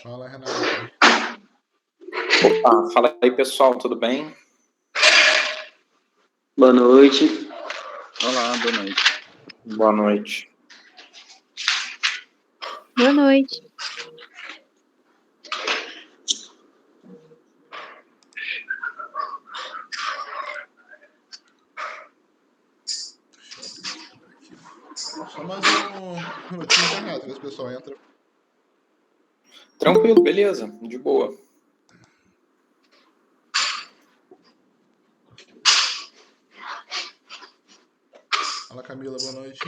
Fala, Renato. Opa, fala aí, pessoal, tudo bem? Boa noite. Olá, boa noite. Boa noite. Boa noite. Só mais um minutinho, tá, Renato? Ver se o pessoal entra. Tranquilo, beleza, de boa. Fala, Camila, boa noite.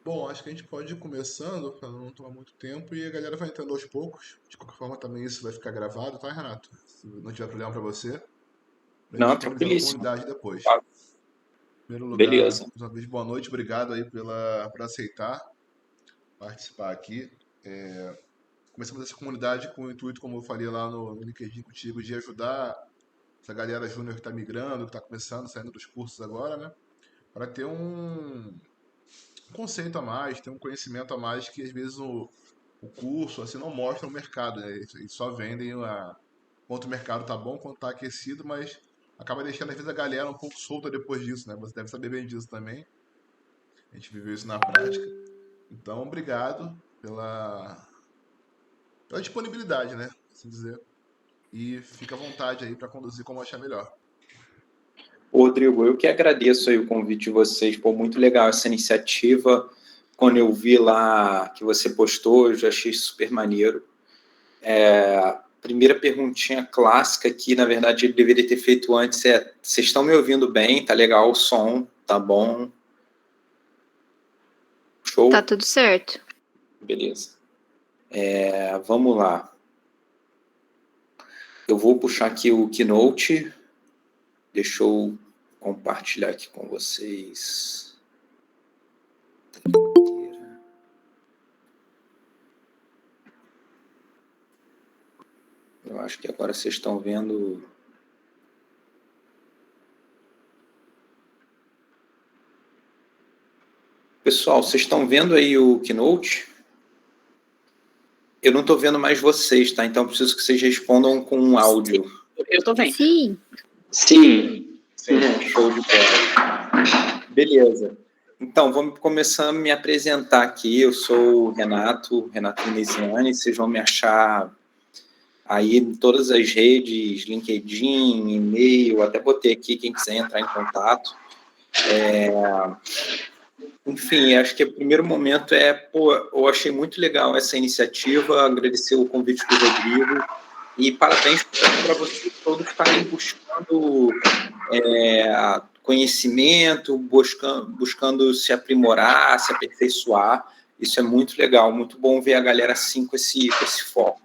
Bom, acho que a gente pode ir começando, para não tomar muito tempo, e a galera vai entrando aos poucos. De qualquer forma, também isso vai ficar gravado, tá, Renato? Se não tiver problema para você, pra gente Não, disponibilizar na tranquilíssimo. comunidade depois. Tá. Em primeiro lugar, Beleza. mais uma vez, boa noite, obrigado aí por aceitar participar aqui. Começamos essa comunidade com o intuito, como eu falei lá no LinkedIn contigo, de ajudar essa galera júnior que está migrando, que está começando, saindo dos cursos agora, né? Para ter um conceito a mais, ter um conhecimento a mais que às vezes o curso assim não mostra no mercado, né? Eles só vendem quanto o mercado tá bom, quanto tá aquecido, mas acaba deixando às vezes a galera um pouco solta depois disso, né? Você deve saber bem disso também. A gente viveu isso na prática. Então, obrigado pela disponibilidade, né? Assim dizer. E fica à vontade aí para conduzir como achar melhor. Rodrigo, eu que agradeço aí o convite de vocês, pô, muito legal essa iniciativa. Quando eu vi lá que você postou, eu já achei super maneiro. Primeira perguntinha clássica que, na verdade, ele deveria ter feito antes é: vocês estão me ouvindo bem? Tá legal o som? Tá bom? Show? Tá tudo certo. Beleza. Vamos lá. Eu vou puxar aqui o Keynote. Deixa eu compartilhar aqui com vocês. Eu acho que agora vocês estão vendo. Pessoal, vocês estão vendo aí o Keynote? Eu não estou vendo mais vocês, tá? Então preciso que vocês respondam com um áudio. Eu tô vendo. Sim. Sim. Show de bola. Beleza. Então, vamos começar a me apresentar aqui. Eu sou o Renato Veneziani. Vocês vão me achar aí em todas as redes, LinkedIn, e-mail, até botei aqui quem quiser entrar em contato. Enfim, acho que o primeiro momento eu achei muito legal essa iniciativa, agradecer o convite do Rodrigo e parabéns para vocês todos que estarem buscando conhecimento, buscando se aprimorar, se aperfeiçoar. Isso é muito legal, muito bom ver a galera assim com esse foco.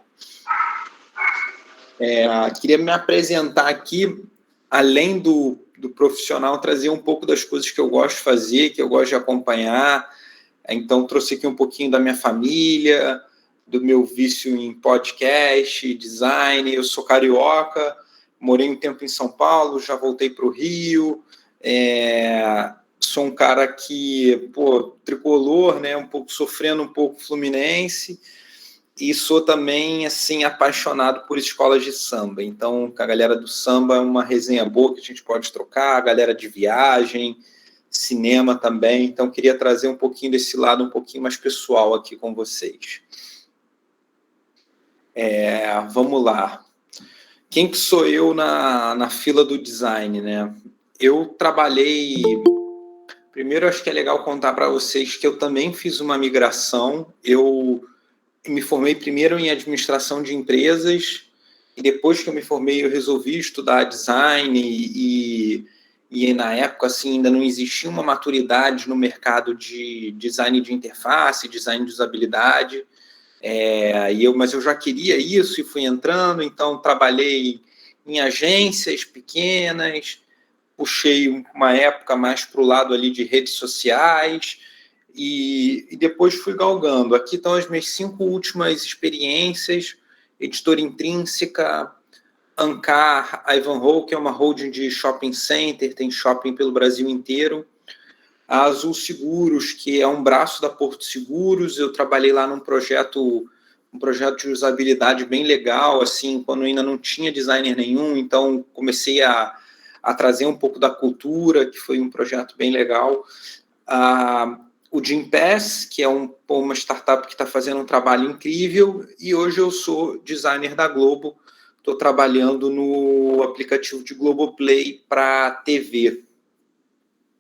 Queria me apresentar aqui. além do profissional, trazer um pouco das coisas que eu gosto de fazer, que eu gosto de acompanhar. Então, trouxe aqui um pouquinho da minha família, do meu vício em podcast, design. Eu sou carioca, morei um tempo em São Paulo, já voltei para o Rio. Sou um cara que, tricolor, né? Sofrendo um pouco Fluminense. E sou também, assim, apaixonado por escolas de samba. Então, a galera do samba é uma resenha boa que a gente pode trocar, a galera de viagem, cinema também. Então, queria trazer um pouquinho desse lado um pouquinho mais pessoal aqui com vocês. Vamos lá. Quem que sou eu na fila do design, né? Eu trabalhei... Primeiro, acho que é legal contar para vocês que eu também fiz uma migração. Eu me formei primeiro em administração de empresas e depois que eu me formei eu resolvi estudar design e na época assim, ainda não existia uma maturidade no mercado de design de interface, design de usabilidade, mas eu já queria isso e fui entrando, então trabalhei em agências pequenas, puxei uma época mais para o lado ali de redes sociais, e depois fui galgando. Aqui estão as minhas 5 últimas experiências: Editora Intrínseca, Ancar, Ivanhoe, que é uma holding de shopping center, tem shopping pelo Brasil inteiro. A Azul Seguros, que é um braço da Porto Seguros. Eu trabalhei lá num projeto de usabilidade bem legal, assim, quando ainda não tinha designer nenhum, então comecei a trazer um pouco da cultura, que foi um projeto bem legal. O Gympass, que é uma startup que está fazendo um trabalho incrível, e hoje eu sou designer da Globo, estou trabalhando no aplicativo de Globoplay para TV.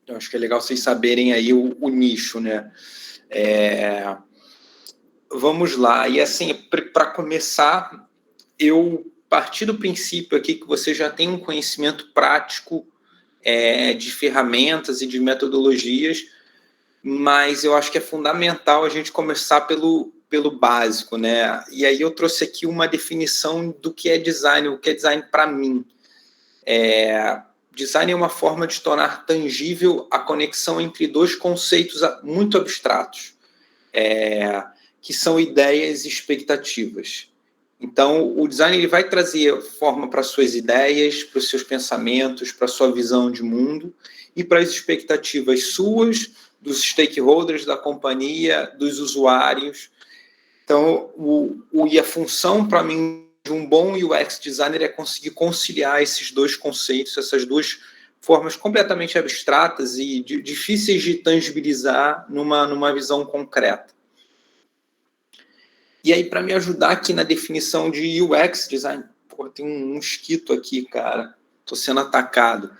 Eu acho que é legal vocês saberem aí o nicho, né? Vamos lá. E assim, para começar, eu parti do princípio aqui que você já tem um conhecimento prático de ferramentas e de metodologias, mas eu acho que é fundamental a gente começar pelo básico, né? E aí eu trouxe aqui uma definição do que é design, o que é design para mim. Design é uma forma de tornar tangível a conexão entre 2 conceitos muito abstratos, que são ideias e expectativas. Então, o design ele vai trazer forma para suas ideias, para os seus pensamentos, para a sua visão de mundo e para as expectativas suas, dos stakeholders da companhia, dos usuários. Então, a função, para mim, de um bom UX designer é conseguir conciliar esses 2 conceitos, essas 2 formas completamente abstratas e difíceis de tangibilizar numa visão concreta. E aí, para me ajudar aqui na definição de UX design... tem um mosquito aqui, cara. Estou sendo atacado.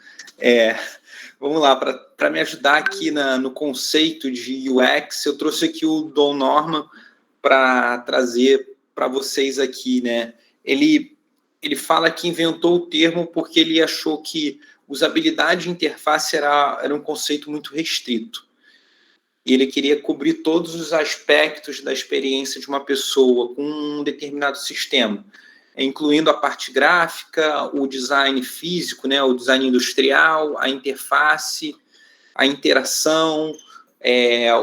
Vamos lá, para me ajudar aqui no conceito de UX, eu trouxe aqui o Don Norman para trazer para vocês aqui, né? Ele fala que inventou o termo porque ele achou que usabilidade de interface era um conceito muito restrito. E ele queria cobrir todos os aspectos da experiência de uma pessoa com um determinado sistema, incluindo a parte gráfica, o design físico, né, o design industrial, a interface, a interação,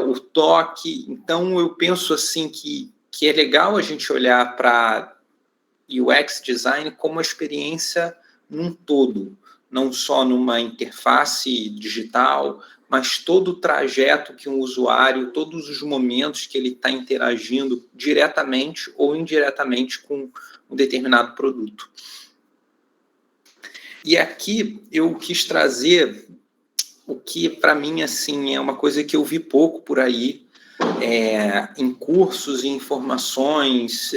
o toque. Então, eu penso assim que é legal a gente olhar para UX design como uma experiência num todo, não só numa interface digital, mas todo o trajeto que um usuário, todos os momentos que ele está interagindo diretamente ou indiretamente com um determinado produto. E aqui eu quis trazer o que, para mim, assim, é uma coisa que eu vi pouco por aí, em cursos e informações,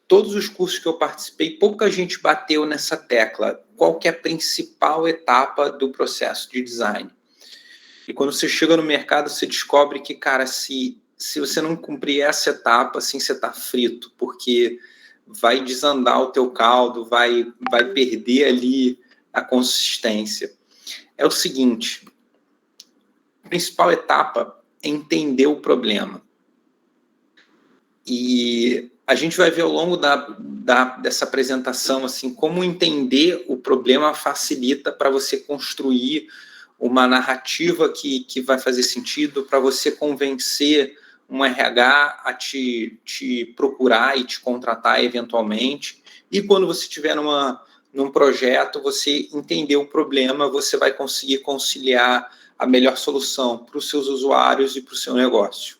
todos os cursos que eu participei, pouca gente bateu nessa tecla. Qual que é a principal etapa do processo de design? E quando você chega no mercado, você descobre que, cara, se você não cumprir essa etapa, assim, você está frito, porque vai desandar o teu caldo, vai perder ali a consistência. É o seguinte, a principal etapa é entender o problema. E a gente vai ver ao longo dessa apresentação assim, como entender o problema facilita para você construir uma narrativa que vai fazer sentido, para você convencer um RH a te procurar e te contratar eventualmente. E quando você estiver num projeto, você entender o problema, você vai conseguir conciliar a melhor solução para os seus usuários e para o seu negócio.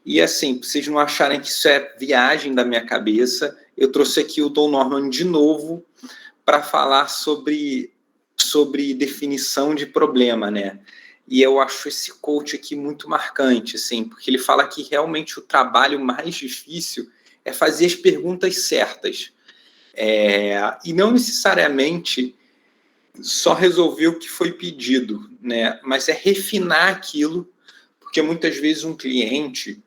E assim, para vocês não acharem que isso é viagem da minha cabeça, eu trouxe aqui o Don Norman de novo para falar sobre definição de problema, né? E eu acho esse coach aqui muito marcante, assim, porque ele fala que realmente o trabalho mais difícil é fazer as perguntas certas. E não necessariamente só resolver o que foi pedido, né? Mas é refinar aquilo, porque muitas vezes um cliente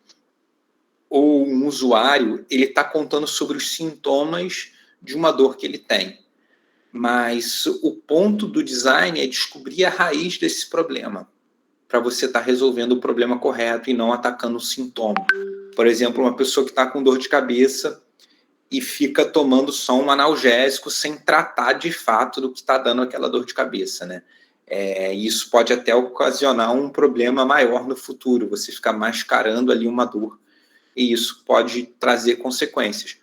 ou um usuário, ele está contando sobre os sintomas de uma dor que ele tem. Mas o ponto do design é descobrir a raiz desse problema, para você estar resolvendo o problema correto e não atacando o sintoma. Por exemplo, uma pessoa que está com dor de cabeça e fica tomando só um analgésico sem tratar de fato do que está dando aquela dor de cabeça, né? Isso pode até ocasionar um problema maior no futuro, você ficar mascarando ali uma dor, e isso pode trazer consequências.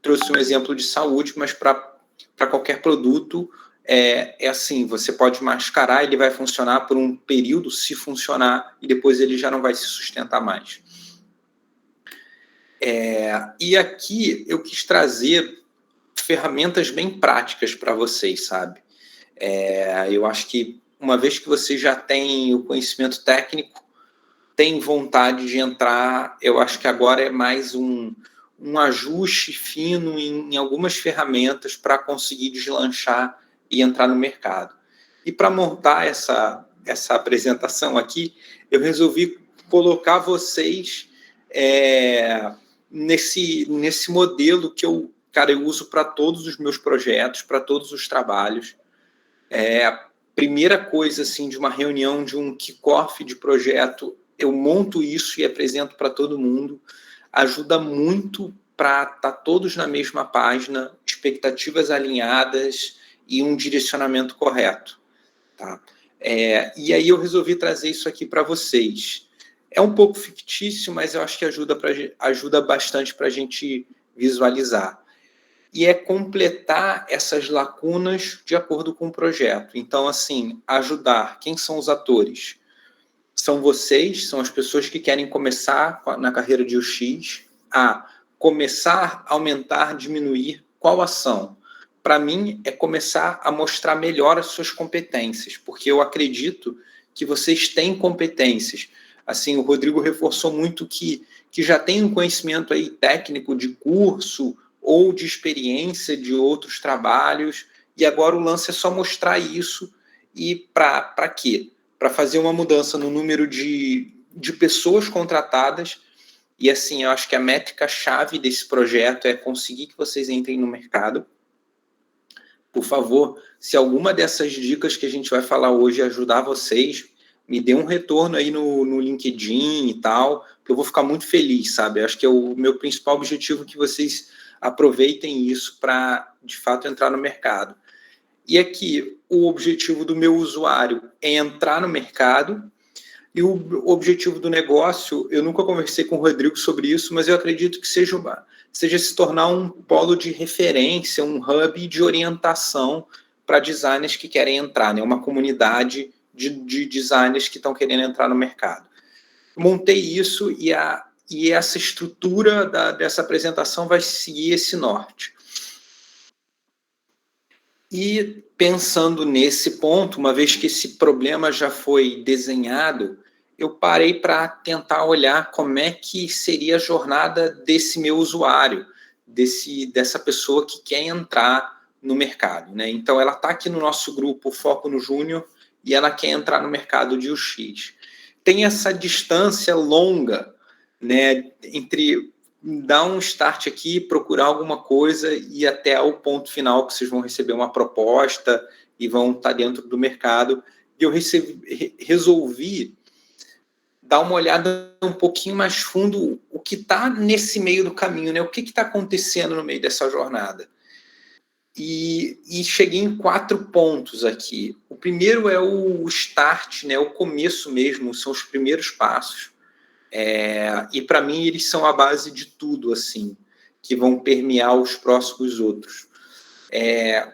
Trouxe um exemplo de saúde, mas para qualquer produto é assim, você pode mascarar, ele vai funcionar por um período, se funcionar, e depois ele já não vai se sustentar mais. E aqui eu quis trazer ferramentas bem práticas para vocês, sabe? Eu acho que uma vez que você já tem o conhecimento técnico, tem vontade de entrar, eu acho que agora é mais um ajuste fino em algumas ferramentas para conseguir deslanchar e entrar no mercado. E para montar essa apresentação aqui, eu resolvi colocar vocês nesse modelo que eu uso para todos os meus projetos, para todos os trabalhos. A primeira coisa assim, de uma reunião, de um kickoff de projeto, eu monto isso e apresento para todo mundo. Ajuda muito para estar todos na mesma página, expectativas alinhadas e um direcionamento correto. Tá? E aí eu resolvi trazer isso aqui para vocês. É um pouco fictício, mas eu acho que ajuda bastante para a gente visualizar. E é completar essas lacunas de acordo com o projeto. Então, assim, ajudar. Quem são os atores? São vocês, são as pessoas que querem começar na carreira de UX a começar, aumentar, diminuir. Qual ação? Para mim, é começar a mostrar melhor as suas competências, porque eu acredito que vocês têm competências. Assim, o Rodrigo reforçou muito que já tem um conhecimento aí técnico de curso ou de experiência de outros trabalhos, e agora o lance é só mostrar isso. E para quê? Para fazer uma mudança no número de pessoas contratadas. E assim, eu acho que a métrica-chave desse projeto é conseguir que vocês entrem no mercado. Por favor, se alguma dessas dicas que a gente vai falar hoje ajudar vocês, me dê um retorno aí no LinkedIn e tal, que eu vou ficar muito feliz, sabe? Eu acho que é o meu principal objetivo, que vocês aproveitem isso para, de fato, entrar no mercado. E aqui, o objetivo do meu usuário é entrar no mercado, e o objetivo do negócio, eu nunca conversei com o Rodrigo sobre isso, mas eu acredito que seja se tornar um polo de referência, um hub de orientação para designers que querem entrar, né? Uma comunidade de designers que estão querendo entrar no mercado. Montei isso e essa estrutura dessa apresentação vai seguir esse norte. E pensando nesse ponto, uma vez que esse problema já foi desenhado, eu parei para tentar olhar como é que seria a jornada desse meu usuário, dessa pessoa que quer entrar no mercado, né? Então, ela está aqui no nosso grupo Foco no Júnior e ela quer entrar no mercado de UX. Tem essa distância longa, né, entre dar um start aqui, procurar alguma coisa e até o ponto final que vocês vão receber uma proposta e vão estar dentro do mercado. E eu resolvi dar uma olhada um pouquinho mais fundo o que está nesse meio do caminho, né? O que está acontecendo no meio dessa jornada? E cheguei em 4 pontos aqui. O primeiro é o start, né? O começo mesmo, são os primeiros passos. E para mim eles são a base de tudo, assim, que vão permear os próximos outros.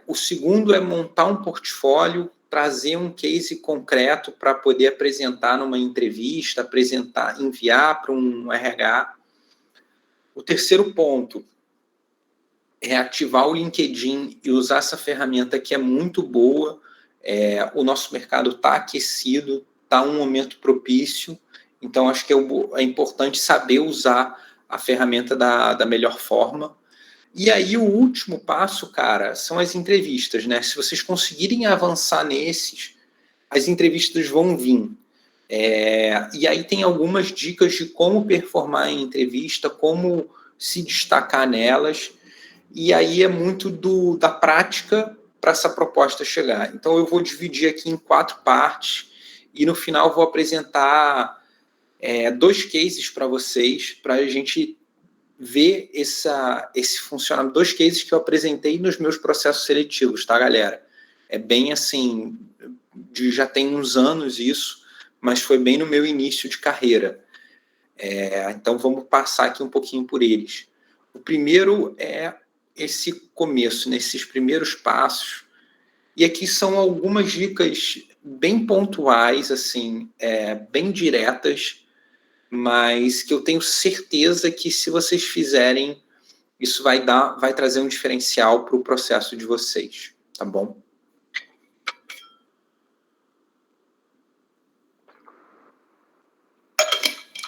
O segundo é montar um portfólio, trazer um case concreto para poder apresentar numa entrevista, enviar para um RH. O terceiro ponto é ativar o LinkedIn e usar essa ferramenta que é muito boa. O nosso mercado está aquecido, está um momento propício, então acho que é importante saber usar a ferramenta da melhor forma. E aí o último passo, cara, são as entrevistas, né? Se vocês conseguirem avançar nesses, as entrevistas vão vir. E aí tem algumas dicas de como performar em entrevista, como se destacar nelas. E aí é muito da prática para essa proposta chegar. Então, eu vou dividir aqui em 4 partes e, no final, vou apresentar 2 cases para vocês, para a gente ver esse funcionamento. 2 cases que eu apresentei nos meus processos seletivos, tá, galera? É bem assim, já tem uns anos isso, mas foi bem no meu início de carreira. Então, vamos passar aqui um pouquinho por eles. O primeiro é esse começo, nesses primeiros passos. E aqui são algumas dicas bem pontuais, assim, bem diretas, mas que eu tenho certeza que se vocês fizerem, isso vai trazer um diferencial para o processo de vocês, tá bom?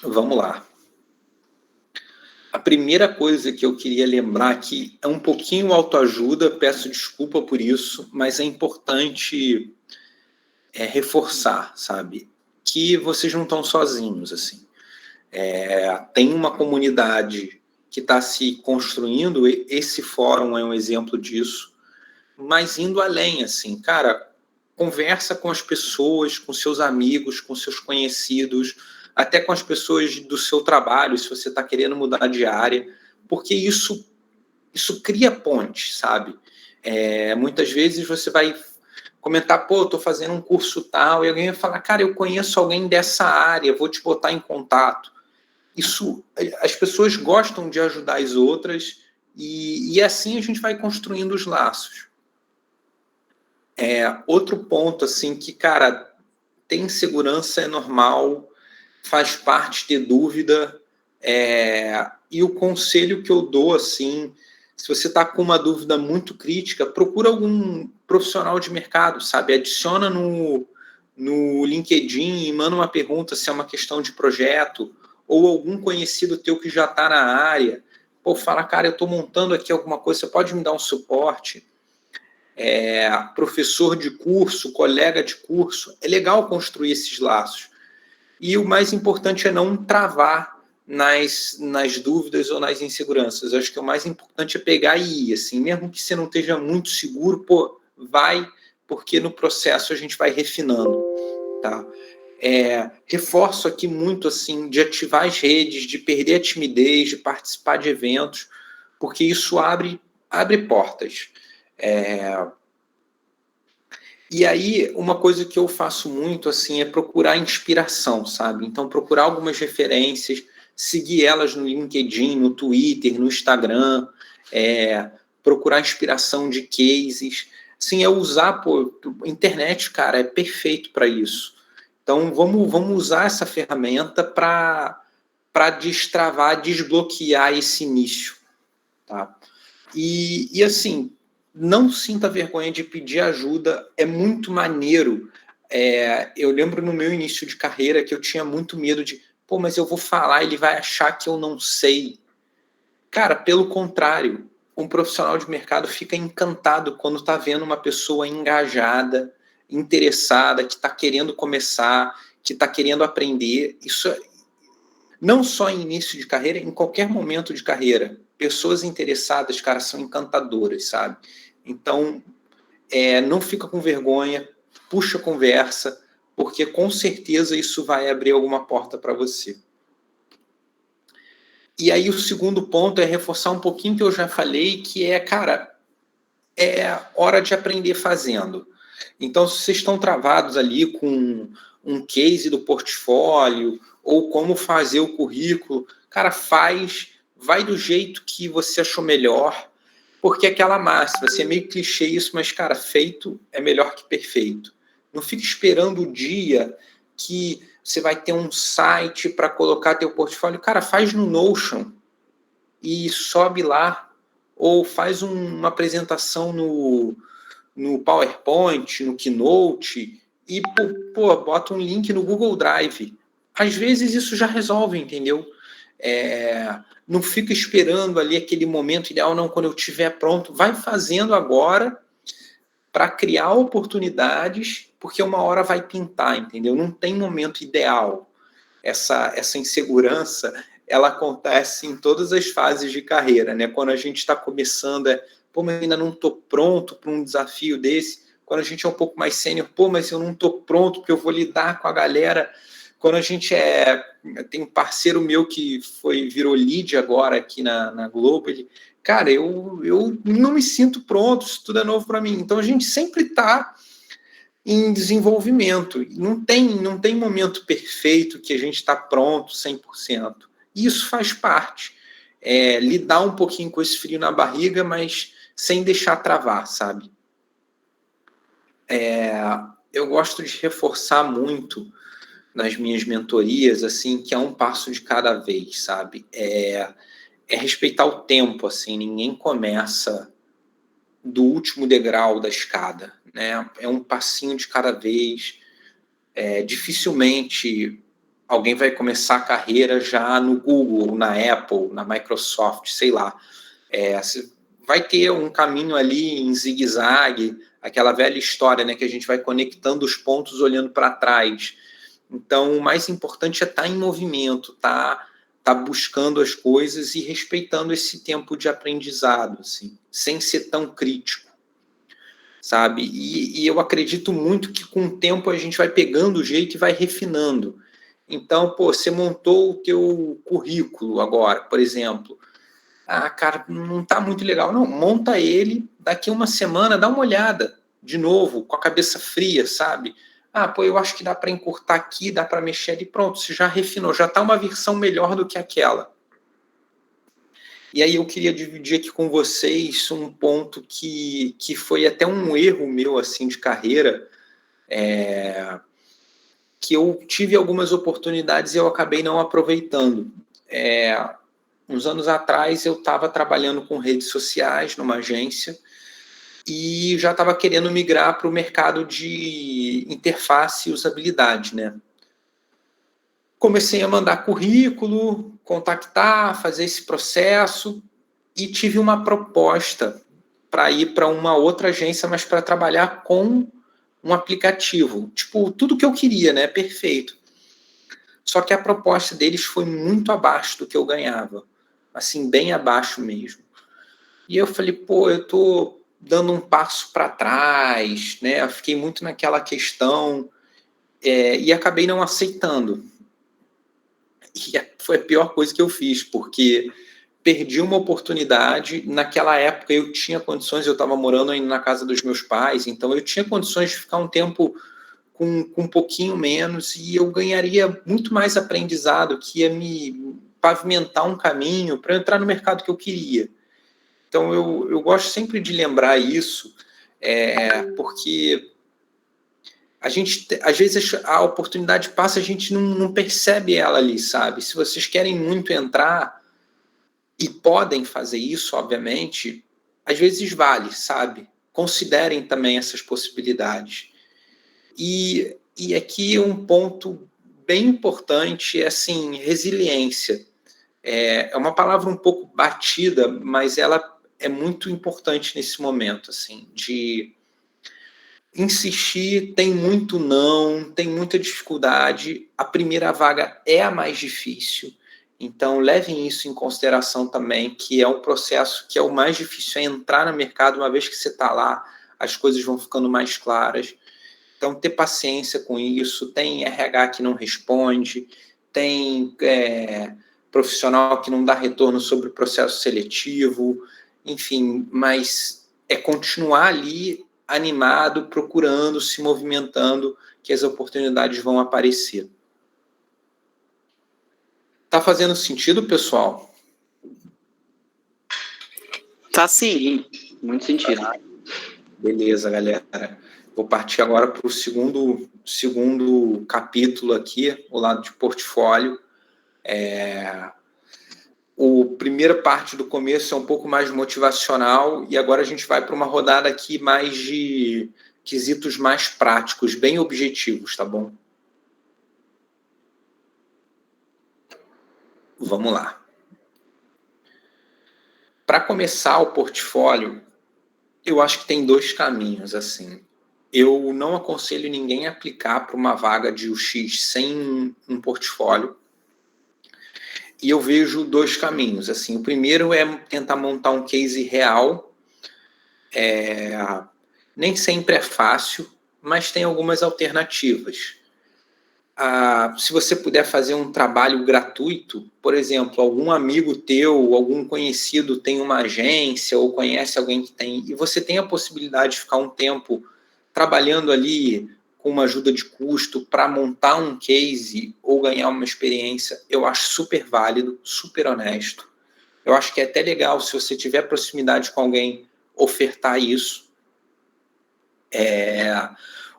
Vamos lá. A primeira coisa que eu queria lembrar aqui é um pouquinho autoajuda, peço desculpa por isso, mas é importante reforçar, sabe? Que vocês não estão sozinhos, assim. Tem uma comunidade que está se construindo, esse fórum é um exemplo disso, mas indo além, assim, cara, conversa com as pessoas, com seus amigos, com seus conhecidos, até com as pessoas do seu trabalho, se você está querendo mudar de área, porque isso cria ponte, sabe? Muitas vezes você vai comentar, pô, estou fazendo um curso tal, e alguém vai falar, cara, eu conheço alguém dessa área, vou te botar em contato. As pessoas gostam de ajudar as outras, e assim a gente vai construindo os laços. Outro ponto, assim, que, cara, ter insegurança é normal, faz parte ter dúvida, e o conselho que eu dou, assim, se você está com uma dúvida muito crítica, procura algum profissional de mercado, sabe? Adiciona no LinkedIn e manda uma pergunta se é uma questão de projeto, ou algum conhecido teu que já está na área. Pô, fala, cara, eu estou montando aqui alguma coisa, você pode me dar um suporte? Professor de curso, colega de curso, é legal construir esses laços. E o mais importante é não travar nas dúvidas ou nas inseguranças. Eu acho que o mais importante é pegar e ir, assim, mesmo que você não esteja muito seguro, pô, vai, porque no processo a gente vai refinando, tá? Reforço aqui muito, assim, de ativar as redes, de perder a timidez, de participar de eventos, porque isso abre portas. E aí, uma coisa que eu faço muito, assim, é procurar inspiração, sabe? Então, procurar algumas referências, seguir elas no LinkedIn, no Twitter, no Instagram, procurar inspiração de cases. Assim, usar, a internet, cara, é perfeito para isso. Então, vamos usar essa ferramenta para destravar, desbloquear esse início, tá? E assim, não sinta vergonha de pedir ajuda, é muito maneiro. Eu lembro no meu início de carreira que eu tinha muito medo de, pô, mas eu vou falar, ele vai achar que eu não sei. Cara, pelo contrário, um profissional de mercado fica encantado quando está vendo uma pessoa engajada, interessada, que está querendo começar, que está querendo aprender. Isso não só em início de carreira, em qualquer momento de carreira. Pessoas interessadas, cara, são encantadoras, sabe? Então, não fica com vergonha, puxa a conversa, porque com certeza isso vai abrir alguma porta para você. E aí o segundo ponto é reforçar um pouquinho que eu já falei, que é, cara, é hora de aprender fazendo. Então, se vocês estão travados ali com um case do portfólio ou como fazer o currículo, cara, vai do jeito que você achou melhor, porque aquela máxima, assim, é meio clichê isso, mas, cara, feito é melhor que perfeito. Não fica esperando o dia que você vai ter um site para colocar teu portfólio. Cara, faz no Notion e sobe lá, ou faz uma apresentação no PowerPoint, no Keynote, e bota um link no Google Drive. Às vezes isso já resolve, entendeu? Não fica esperando ali aquele momento ideal, não, quando eu estiver pronto. Vai fazendo agora para criar oportunidades, porque uma hora vai pintar, entendeu? Não tem momento ideal. Essa insegurança, ela acontece em todas as fases de carreira, né? Quando a gente está começando, mas ainda não estou pronto para um desafio desse. Quando a gente é um pouco mais sênior, mas eu não estou pronto porque eu vou lidar com a galera. Quando a gente tem um parceiro meu que virou lead agora aqui na Globo, ele, cara, eu não me sinto pronto, isso tudo é novo para mim. Então a gente sempre está em desenvolvimento. Não tem momento perfeito que a gente está pronto 100%. Isso faz parte. Lidar um pouquinho com esse frio na barriga, mas sem deixar travar, sabe? Eu gosto de reforçar muito nas minhas mentorias, assim, que é um passo de cada vez, sabe? É respeitar o tempo, assim, ninguém começa do último degrau da escada, né? É um passinho de cada vez. Dificilmente alguém vai começar a carreira já no Google, na Apple, na Microsoft, sei lá. Vai ter um caminho ali em zigue-zague, aquela velha história, né, que a gente vai conectando os pontos olhando para trás. Então, o mais importante é estar em movimento, tá buscando as coisas e respeitando esse tempo de aprendizado, assim, sem ser tão crítico, sabe? E eu acredito muito que com o tempo a gente vai pegando o jeito e vai refinando. Então, você montou o teu currículo agora, por exemplo. Cara, não está muito legal. Não, monta ele, daqui uma semana, dá uma olhada de novo, com a cabeça fria, sabe? Eu acho que dá para encurtar aqui, dá para mexer ali, pronto, você já refinou, já está uma versão melhor do que aquela. E aí eu queria dividir aqui com vocês um ponto que foi até um erro meu, assim, de carreira, que eu tive algumas oportunidades e eu acabei não aproveitando. Uns anos atrás eu estava trabalhando com redes sociais numa agência e já estava querendo migrar para o mercado de interface e usabilidade, né? Comecei a mandar currículo, contactar, fazer esse processo e tive uma proposta para ir para uma outra agência, mas para trabalhar com um aplicativo. Tipo, tudo que eu queria, né? Perfeito. Só que a proposta deles foi muito abaixo do que eu ganhava. Assim, bem abaixo mesmo. E eu falei, eu tô dando um passo para trás, né? Eu fiquei muito naquela questão e acabei não aceitando. E foi a pior coisa que eu fiz, porque perdi uma oportunidade. Naquela época eu tinha condições, eu estava morando ainda na casa dos meus pais, então eu tinha condições de ficar um tempo com um pouquinho menos e eu ganharia muito mais aprendizado, que ia me pavimentar um caminho para entrar no mercado que eu queria. Então, eu gosto sempre de lembrar isso, porque a gente, às vezes, a oportunidade passa, a gente não percebe ela ali, sabe? Se vocês querem muito entrar e podem fazer isso, obviamente, às vezes vale, sabe? Considerem também essas possibilidades. E aqui um ponto bem importante é, assim, resiliência. É uma palavra um pouco batida, mas ela é muito importante nesse momento, assim, de insistir. Tem muito não, tem muita dificuldade, a primeira vaga é a mais difícil, então levem isso em consideração também, que é um processo que é o mais difícil, é entrar no mercado. Uma vez que você está lá, as coisas vão ficando mais claras. Então, ter paciência com isso. Tem RH que não responde, tem profissional que não dá retorno sobre o processo seletivo, enfim, mas é continuar ali animado, procurando, se movimentando, que as oportunidades vão aparecer. Tá fazendo sentido, pessoal? Tá sim, muito sentido. Beleza, galera. Vou partir agora para o segundo capítulo aqui, o lado de portfólio. A primeira parte do começo é um pouco mais motivacional e agora a gente vai para uma rodada aqui mais de quesitos mais práticos, bem objetivos, tá bom? Vamos lá. Para começar o portfólio, eu acho que tem 2 caminhos, assim. Eu não aconselho ninguém a aplicar para uma vaga de UX sem um portfólio. E eu vejo 2 caminhos. Assim, o primeiro é tentar montar um case real. Nem sempre é fácil, mas tem algumas alternativas. Se você puder fazer um trabalho gratuito, por exemplo, algum amigo teu, algum conhecido tem uma agência ou conhece alguém que tem, e você tem a possibilidade de ficar um tempo trabalhando ali com uma ajuda de custo para montar um case ou ganhar uma experiência, eu acho super válido, super honesto. Eu acho que é até legal, se você tiver proximidade com alguém, ofertar isso.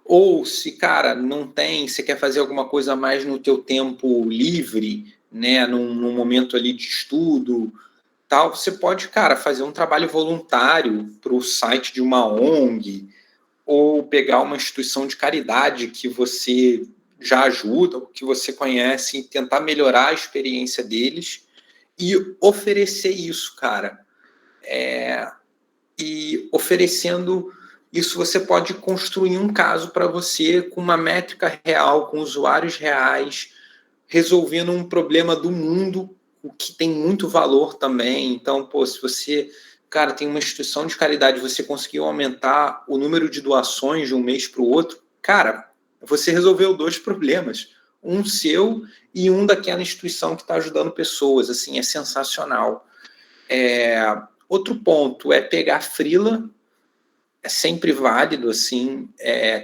Ou se, cara, não tem, você quer fazer alguma coisa mais no teu tempo livre, né, num momento ali de estudo, tal, você pode, cara, fazer um trabalho voluntário para o site de uma ONG, ou pegar uma instituição de caridade que você já ajuda, ou que você conhece, e tentar melhorar a experiência deles e oferecer isso, cara. E oferecendo isso, você pode construir um caso para você com uma métrica real, com usuários reais, resolvendo um problema do mundo, o que tem muito valor também. Então, se você, cara, tem uma instituição de caridade, você conseguiu aumentar o número de doações de um mês para o outro, cara, você resolveu 2 problemas. Um seu e um daquela instituição que está ajudando pessoas. Assim, é sensacional. Outro ponto é pegar freela. É sempre válido, assim,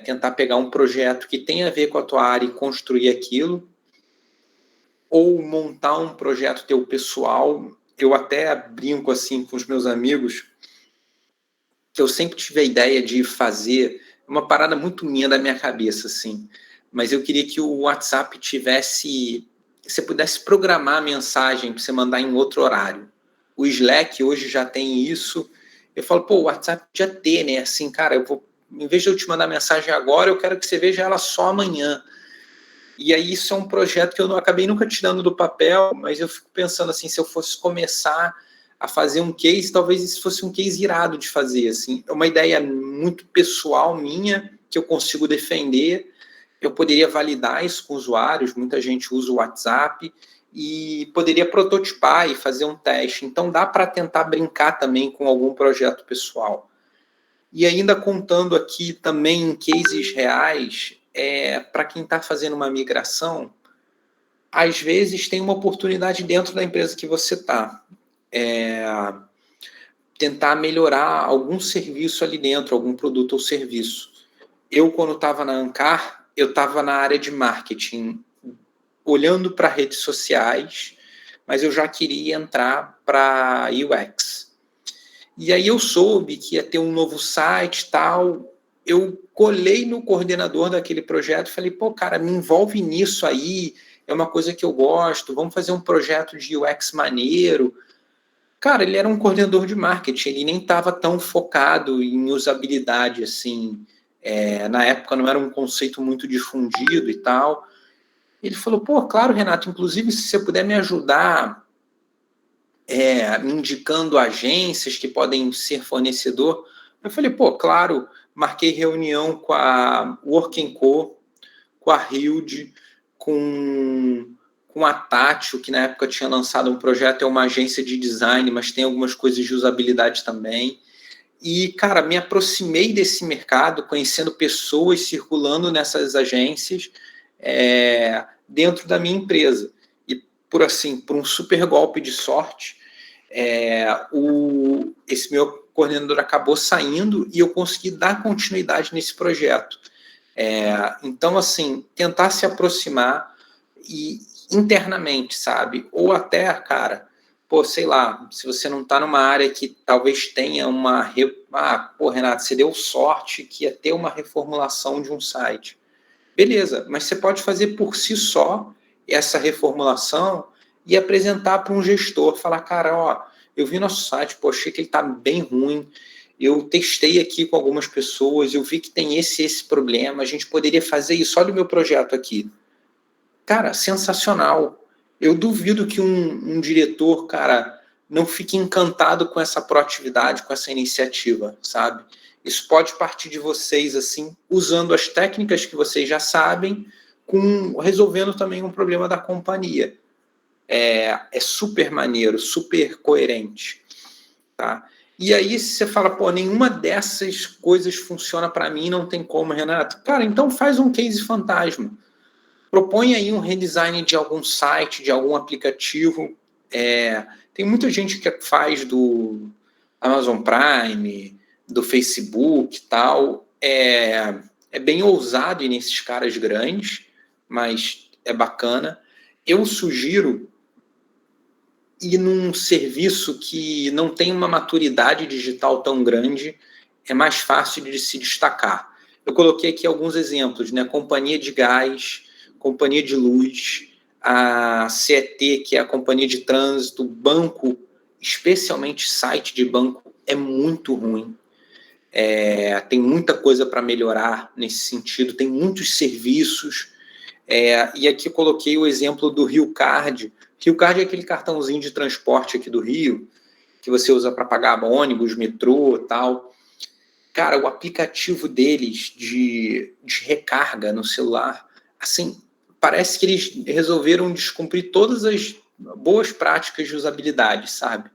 tentar pegar um projeto que tenha a ver com a tua área e construir aquilo, ou montar um projeto teu pessoal. Eu até brinco, assim, com os meus amigos, que eu sempre tive a ideia de fazer uma parada muito minha da minha cabeça, assim, mas eu queria que o WhatsApp tivesse, você pudesse programar a mensagem para você mandar em outro horário. O Slack hoje já tem isso. Eu falo, o WhatsApp podia ter, né? Assim, cara, em vez de eu te mandar mensagem agora, eu quero que você veja ela só amanhã. E aí isso é um projeto que eu não acabei nunca tirando do papel, mas eu fico pensando assim, se eu fosse começar a fazer um case, talvez isso fosse um case irado de fazer, assim. É uma ideia muito pessoal minha, que eu consigo defender. Eu poderia validar isso com usuários, muita gente usa o WhatsApp, e poderia prototipar e fazer um teste. Então, dá para tentar brincar também com algum projeto pessoal. E ainda contando aqui também em cases reais, para quem está fazendo uma migração, às vezes tem uma oportunidade dentro da empresa que você está. Tentar melhorar algum serviço ali dentro, algum produto ou serviço. Eu, quando estava na Ancar, eu estava na área de marketing, olhando para redes sociais, mas eu já queria entrar para UX. E aí eu soube que ia ter um novo site e tal. Eu colei no coordenador daquele projeto e falei, cara, me envolve nisso aí, é uma coisa que eu gosto, vamos fazer um projeto de UX maneiro. Cara, ele era um coordenador de marketing, ele nem estava tão focado em usabilidade, assim. Na época não era um conceito muito difundido e tal. Ele falou, claro, Renato, inclusive se você puder me ajudar me indicando agências que podem ser fornecedor. Eu falei, claro, marquei reunião com a Work & Co, com a Hilde, com a Tátil, que na época tinha lançado um projeto, é uma agência de design, mas tem algumas coisas de usabilidade também. E, cara, me aproximei desse mercado, conhecendo pessoas circulando nessas agências, dentro da minha empresa. E, por um super golpe de sorte, esse meu coordenador acabou saindo e eu consegui dar continuidade nesse projeto. Então, assim, tentar se aproximar e internamente, sabe? Ou até, cara, sei lá, se você não está numa área que talvez tenha Renato, você deu sorte que ia ter uma reformulação de um site. Beleza, mas você pode fazer por si só essa reformulação e apresentar para um gestor, falar, cara, ó, eu vi nosso site, achei que ele está bem ruim, eu testei aqui com algumas pessoas, eu vi que tem esse problema, a gente poderia fazer isso, olha o meu projeto aqui. Cara, sensacional. Eu duvido que um diretor, cara, não fique encantado com essa proatividade, com essa iniciativa, sabe? Isso pode partir de vocês, assim, usando as técnicas que vocês já sabem, resolvendo também um problema da companhia. É super maneiro, super coerente, tá? E aí, se você fala, nenhuma dessas coisas funciona para mim, não tem como, Renato. Cara, então faz um case fantasma. Propõe aí um redesign de algum site, de algum aplicativo. Tem muita gente que faz do Amazon Prime, do Facebook e tal. É bem ousado ir nesses caras grandes, mas é bacana. Eu sugiro ir num serviço que não tem uma maturidade digital tão grande, é mais fácil de se destacar. Eu coloquei aqui alguns exemplos, né? Companhia de Gás, Companhia de Luz, a CET, que é a Companhia de Trânsito, banco, especialmente site de banco, é muito ruim. Tem muita coisa para melhorar nesse sentido, tem muitos serviços. E aqui eu coloquei o exemplo do Rio Card. Rio Card é aquele cartãozinho de transporte aqui do Rio, que você usa para pagar ônibus, metrô e tal. Cara, o aplicativo deles de recarga no celular, assim, parece que eles resolveram descumprir todas as boas práticas de usabilidade, sabe?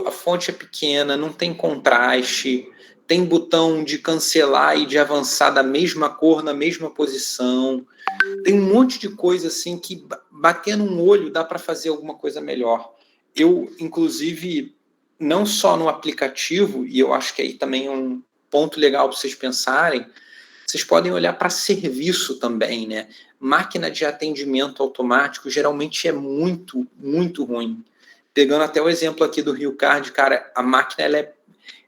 A fonte é pequena, não tem contraste, tem botão de cancelar e de avançar da mesma cor, na mesma posição. Tem um monte de coisa assim que, batendo um olho, dá para fazer alguma coisa melhor. Eu, inclusive, não só no aplicativo, e eu acho que aí também é um ponto legal para vocês pensarem, vocês podem olhar para serviço também, né? Máquina de atendimento automático geralmente é muito, muito ruim. Pegando até o exemplo aqui do Rio Card, cara, a máquina,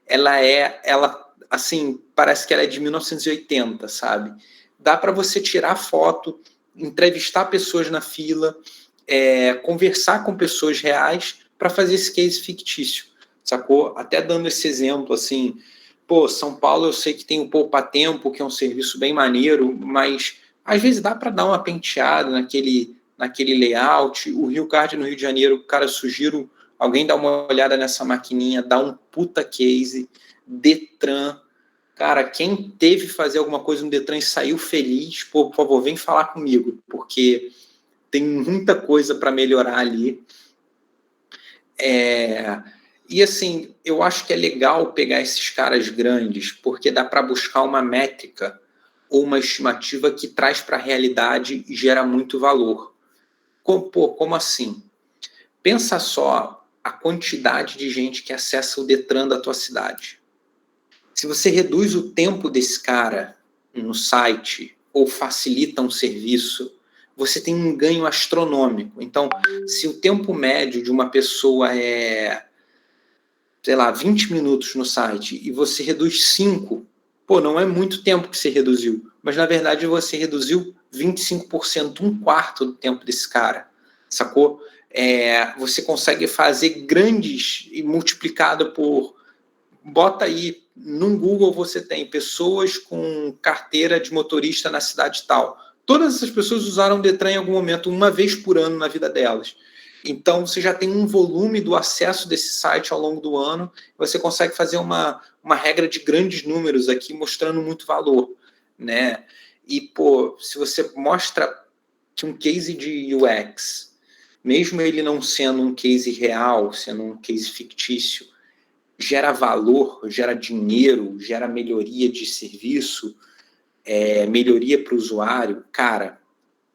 ela assim, parece que ela é de 1980, sabe? Dá para você tirar foto, entrevistar pessoas na fila, conversar com pessoas reais para fazer esse case fictício, sacou? Até dando esse exemplo, assim, São Paulo eu sei que tem o Poupa Tempo, que é um serviço bem maneiro, mas às vezes dá para dar uma penteada naquele layout. O Rio Card no Rio de Janeiro, cara, sugiro alguém dar uma olhada nessa maquininha, dar um puta case. Detran, cara, quem teve que fazer alguma coisa no Detran e saiu feliz, por favor, vem falar comigo, porque tem muita coisa para melhorar ali. E assim, eu acho que é legal pegar esses caras grandes, porque dá para buscar uma métrica ou uma estimativa que traz para a realidade e gera muito valor. Como assim? Pensa só a quantidade de gente que acessa o Detran da tua cidade. Se você reduz o tempo desse cara no site ou facilita um serviço, você tem um ganho astronômico. Então, se o tempo médio de uma pessoa é, 20 minutos no site e você reduz 5, não é muito tempo que você reduziu, mas na verdade você reduziu 25%, um quarto do tempo desse cara, sacou? Você consegue fazer grandes e multiplicado por... Bota aí, no Google você tem pessoas com carteira de motorista na cidade tal. Todas essas pessoas usaram o Detran em algum momento, uma vez por ano na vida delas. Então, você já tem um volume do acesso desse site ao longo do ano, você consegue fazer uma regra de grandes números aqui, mostrando muito valor, né? E, se você mostra que um case de UX, mesmo ele não sendo um case real, sendo um case fictício, gera valor, gera dinheiro, gera melhoria de serviço, melhoria para o usuário, cara,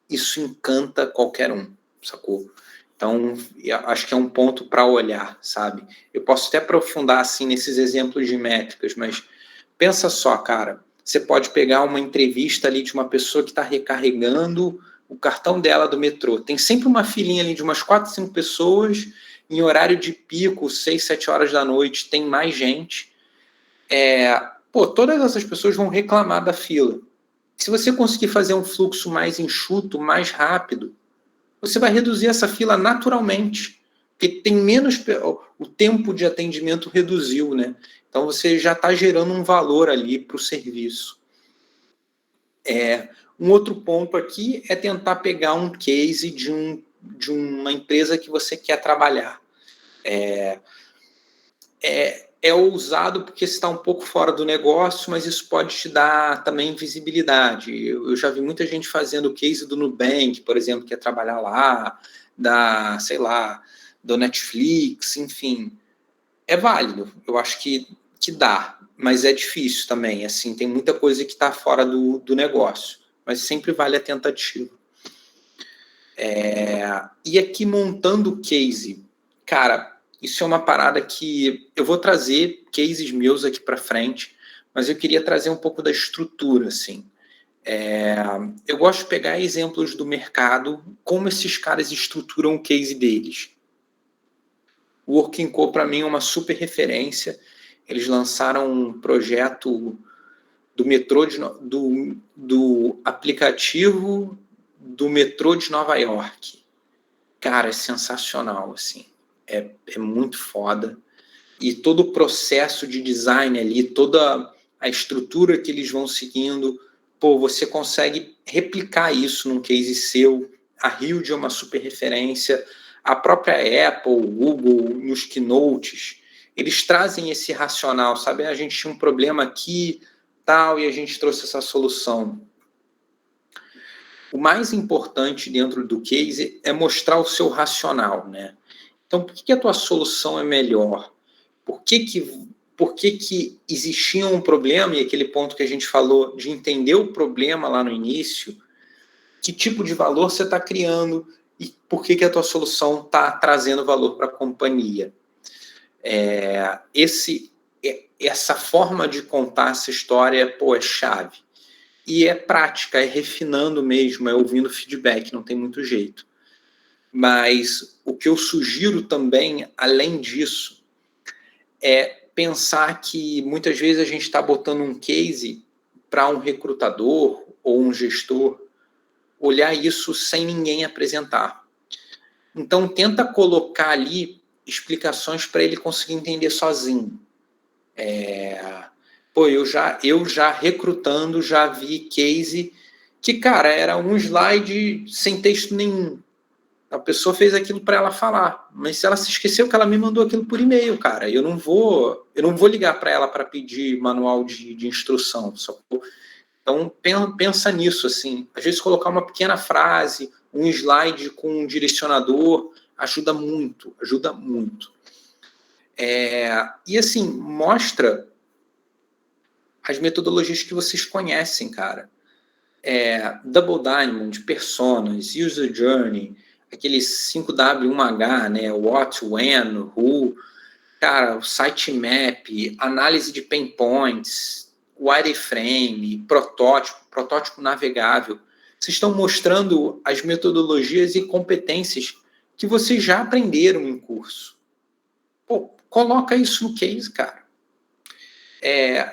isso encanta qualquer um. sacou? Então, eu acho que é um ponto para olhar, sabe? Eu posso até aprofundar, assim, nesses exemplos de métricas, mas pensa só, cara, você pode pegar uma entrevista ali de uma pessoa que está recarregando o cartão dela do metrô. Tem sempre uma filinha ali de umas 4, 5 pessoas, em horário de pico, 6, 7 horas da noite, tem mais gente. Todas essas pessoas vão reclamar da fila. Se você conseguir fazer um fluxo mais enxuto, mais rápido, você vai reduzir essa fila naturalmente, porque tem menos, o tempo de atendimento reduziu, né? Então você já está gerando um valor ali para o serviço. Um outro ponto aqui é tentar pegar um case de uma empresa que você quer trabalhar. É ousado porque você está um pouco fora do negócio, mas isso pode te dar também visibilidade. Eu já vi muita gente fazendo o case do Nubank, por exemplo, que é trabalhar lá, do Netflix, enfim. É válido, eu acho que dá, mas é difícil também. Assim, tem muita coisa que está fora do negócio, mas sempre vale a tentativa. E aqui montando o case, cara, isso é uma parada que eu vou trazer cases meus aqui para frente, mas eu queria trazer um pouco da estrutura, assim. Eu gosto de pegar exemplos do mercado, como esses caras estruturam o case deles. O Working Co, para mim, é uma super referência. Eles lançaram um projeto do metrô do aplicativo do metrô de Nova York. Cara, é sensacional, assim. É muito foda. E todo o processo de design ali, toda a estrutura que eles vão seguindo, você consegue replicar isso num case seu. A Hilde é uma super referência. A própria Apple, o Google, nos keynotes, eles trazem esse racional, sabe? A gente tinha um problema aqui, tal, e a gente trouxe essa solução. O mais importante dentro do case é mostrar o seu racional, né? Então, por que a tua solução é melhor? Por que existia um problema, e aquele ponto que a gente falou de entender o problema lá no início, que tipo de valor você está criando e por que a tua solução está trazendo valor para a companhia. Essa forma de contar essa história, é chave. E é prática, é refinando mesmo, é ouvindo feedback, não tem muito jeito. Mas o que eu sugiro também, além disso, é pensar que muitas vezes a gente está botando um case para um recrutador ou um gestor olhar isso sem ninguém apresentar. Então, tenta colocar ali explicações para ele conseguir entender sozinho. Eu já recrutando, já vi case que, cara, era um slide sem texto nenhum. A pessoa fez aquilo para ela falar, mas se ela se esqueceu que ela me mandou aquilo por e-mail, cara, eu não vou ligar para ela para pedir manual de instrução. Então, pensa nisso, assim. Às vezes, colocar uma pequena frase, um slide com um direcionador, ajuda muito, ajuda muito. E, assim, mostra as metodologias que vocês conhecem, cara. Double Diamond, Personas, User Journey, aqueles 5W1H, né? What, When, Who, cara, o Sitemap, análise de pain points, wireframe, protótipo navegável. Vocês estão mostrando as metodologias e competências que vocês já aprenderam em curso. Coloca isso no case, cara.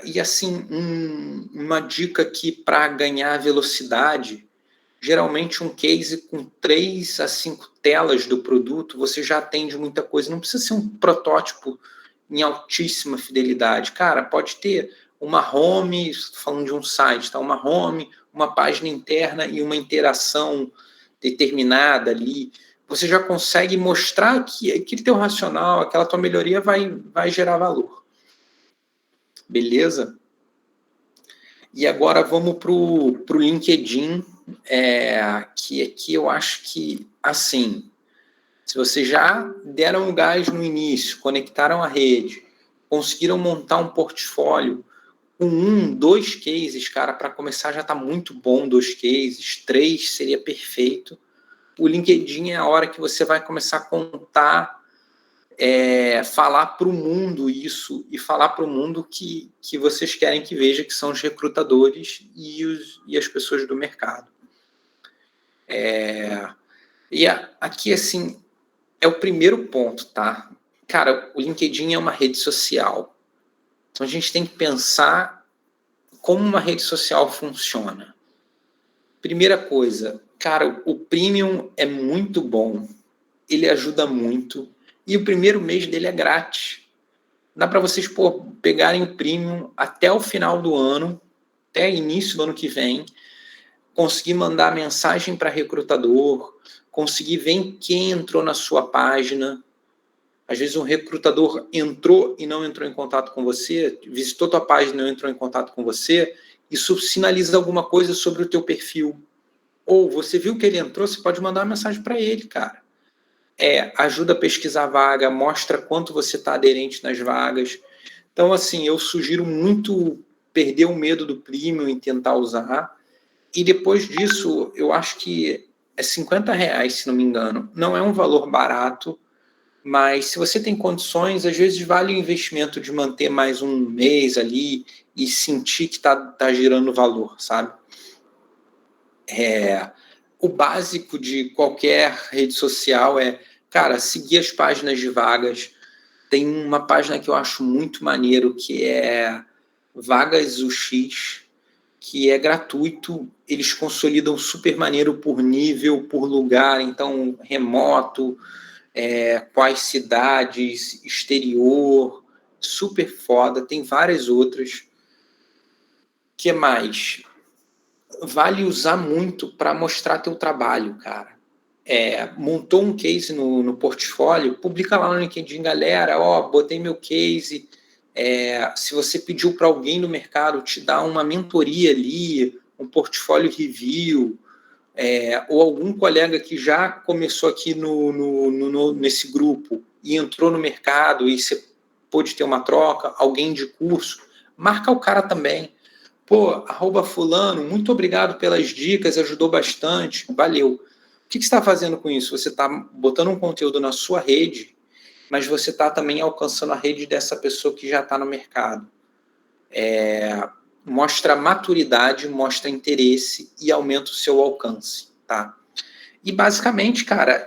E assim, uma dica aqui para ganhar velocidade, geralmente um case com 3 a 5 telas do produto, você já atende muita coisa. Não precisa ser um protótipo em altíssima fidelidade. Cara, pode ter uma home, estou falando de um site, tá? Uma home, uma página interna e uma interação determinada ali. Você já consegue mostrar que aquele teu racional, aquela tua melhoria vai gerar valor. Beleza? E agora vamos para o LinkedIn, que aqui eu acho que, assim, se vocês já deram um gás no início, conectaram a rede, conseguiram montar um portfólio com 2 cases, cara, para começar já está muito bom, 2 cases, 3 seria perfeito. o LinkedIn é a hora que você vai começar a contar, falar para o mundo isso, e falar para o mundo que vocês querem que veja, que são os recrutadores e as pessoas do mercado. Aqui, assim, é o primeiro ponto, tá? Cara, o LinkedIn é uma rede social. Então, a gente tem que pensar como uma rede social funciona. Primeira coisa, cara, o Premium é muito bom. Ele ajuda muito. E o primeiro mês dele é grátis. Dá para vocês pegarem o Premium até o final do ano, até início do ano que vem, conseguir mandar mensagem para recrutador, conseguir ver quem entrou na sua página. Às vezes um recrutador entrou e não entrou em contato com você, visitou tua página e não entrou em contato com você, isso sinaliza alguma coisa sobre o teu perfil. Ou você viu que ele entrou, você pode mandar uma mensagem para ele, cara. Ajuda a pesquisar a vaga, mostra quanto você está aderente nas vagas. Então, assim, eu sugiro muito perder o medo do Premium e tentar usar. E depois disso, eu acho que é R$50, se não me engano. Não é um valor barato, mas se você tem condições, às vezes vale o investimento de manter mais um mês ali e sentir que está gerando valor, sabe? O básico de qualquer rede social cara, seguir as páginas de vagas. Tem uma página que eu acho muito maneiro, que é Vagas UX, que é gratuito. Eles consolidam super maneiro por nível, por lugar, então remoto, quais cidades, exterior, super foda. Tem várias outras. Que mais? Vale usar muito para mostrar teu trabalho, cara. Montou um case no portfólio, publica lá no LinkedIn, galera, botei meu case. Se você pediu para alguém no mercado te dar uma mentoria ali, um portfólio review, ou algum colega que já começou aqui nesse grupo e entrou no mercado e você pôde ter uma troca, alguém de curso, marca o cara também. @fulano, muito obrigado pelas dicas, ajudou bastante, valeu. O que você está fazendo com isso? Você está botando um conteúdo na sua rede, mas você está também alcançando a rede dessa pessoa que já está no mercado. Mostra maturidade, mostra interesse e aumenta o seu alcance, tá? E basicamente, cara,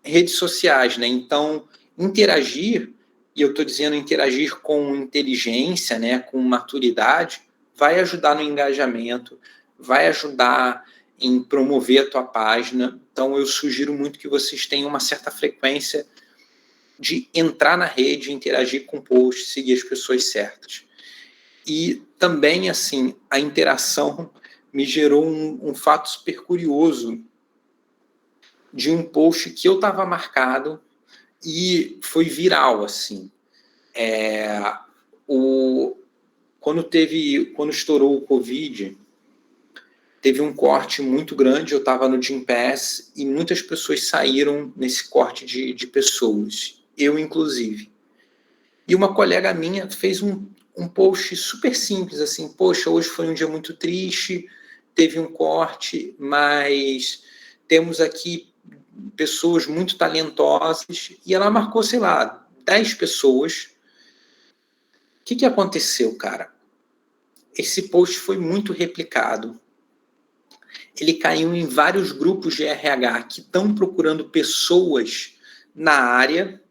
redes sociais, né? Então, interagir, e eu estou dizendo interagir com inteligência, né? Com maturidade, vai ajudar no engajamento, vai ajudar em promover a tua página. Então, eu sugiro muito que vocês tenham uma certa frequência de entrar na rede, interagir com posts, seguir as pessoas certas. E também, assim, a interação me gerou um fato super curioso de um post que eu estava marcado e foi viral, assim. Quando estourou o Covid, teve um corte muito grande, eu estava no Gympass e muitas pessoas saíram nesse corte de pessoas, eu inclusive. E uma colega minha fez um post super simples, assim, poxa, hoje foi um dia muito triste, teve um corte, mas temos aqui pessoas muito talentosas, e ela marcou, sei lá, 10 pessoas. O que aconteceu, cara? Esse post foi muito replicado. Ele caiu em vários grupos de RH que estão procurando pessoas na área.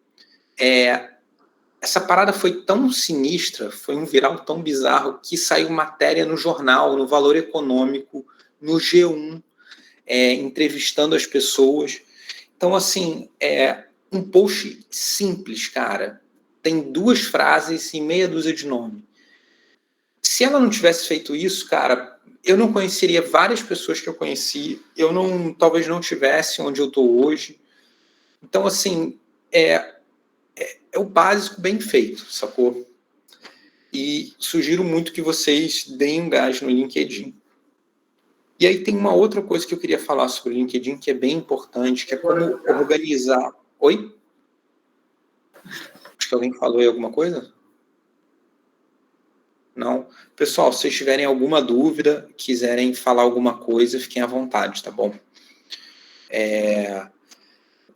Essa parada foi tão sinistra, foi um viral tão bizarro, que saiu matéria no jornal, no Valor Econômico, no G1, entrevistando as pessoas. Então, assim, um post simples, cara. Tem 2 frases e meia dúzia de nome. Se ela não tivesse feito isso, cara, eu não conheceria várias pessoas que eu conheci, talvez não tivesse onde eu estou hoje. Então, assim, é o básico bem feito, sacou? E sugiro muito que vocês deem um gás no LinkedIn. E aí tem uma outra coisa que eu queria falar sobre o LinkedIn, que é bem importante, que é como organizar... Oi? Acho que alguém falou aí alguma coisa? Não? Pessoal, se vocês tiverem alguma dúvida, quiserem falar alguma coisa, fiquem à vontade, tá bom?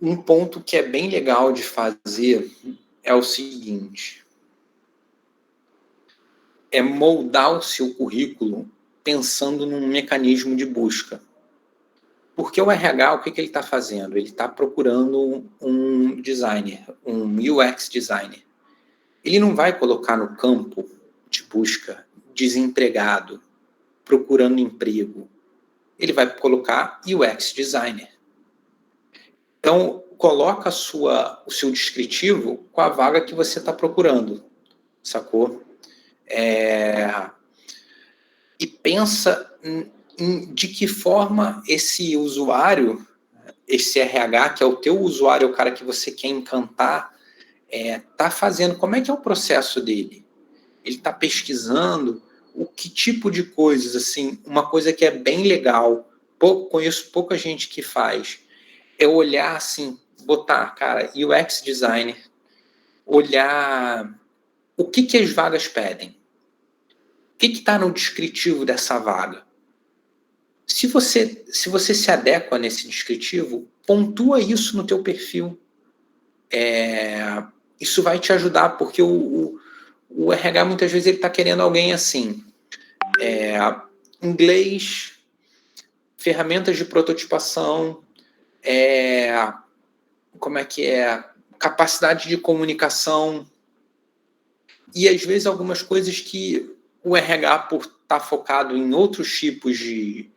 Um ponto que é bem legal de fazer é o seguinte: é moldar o seu currículo pensando num mecanismo de busca. Porque o RH, o que ele está fazendo? Ele está procurando um designer, um UX designer. Ele não vai colocar no campo de busca desempregado, procurando emprego. Ele vai colocar UX designer. Então, coloca o seu descritivo com a vaga que você está procurando, sacou? E pensa de que forma esse usuário, esse RH, que é o teu usuário, o cara que você quer encantar, está fazendo. Como é que é o processo dele? Ele está pesquisando o que tipo de coisas, assim, uma coisa que é bem legal, conheço pouca gente que faz, é olhar assim, botar, cara, UX designer, olhar o que as vagas pedem. O que está no descritivo dessa vaga? Se você se adequa nesse descritivo, pontua isso no teu perfil. Isso vai te ajudar, porque o RH muitas vezes ele está querendo alguém assim, inglês, ferramentas de prototipação, capacidade de comunicação, e às vezes algumas coisas que o RH, por estar focado em outros tipos de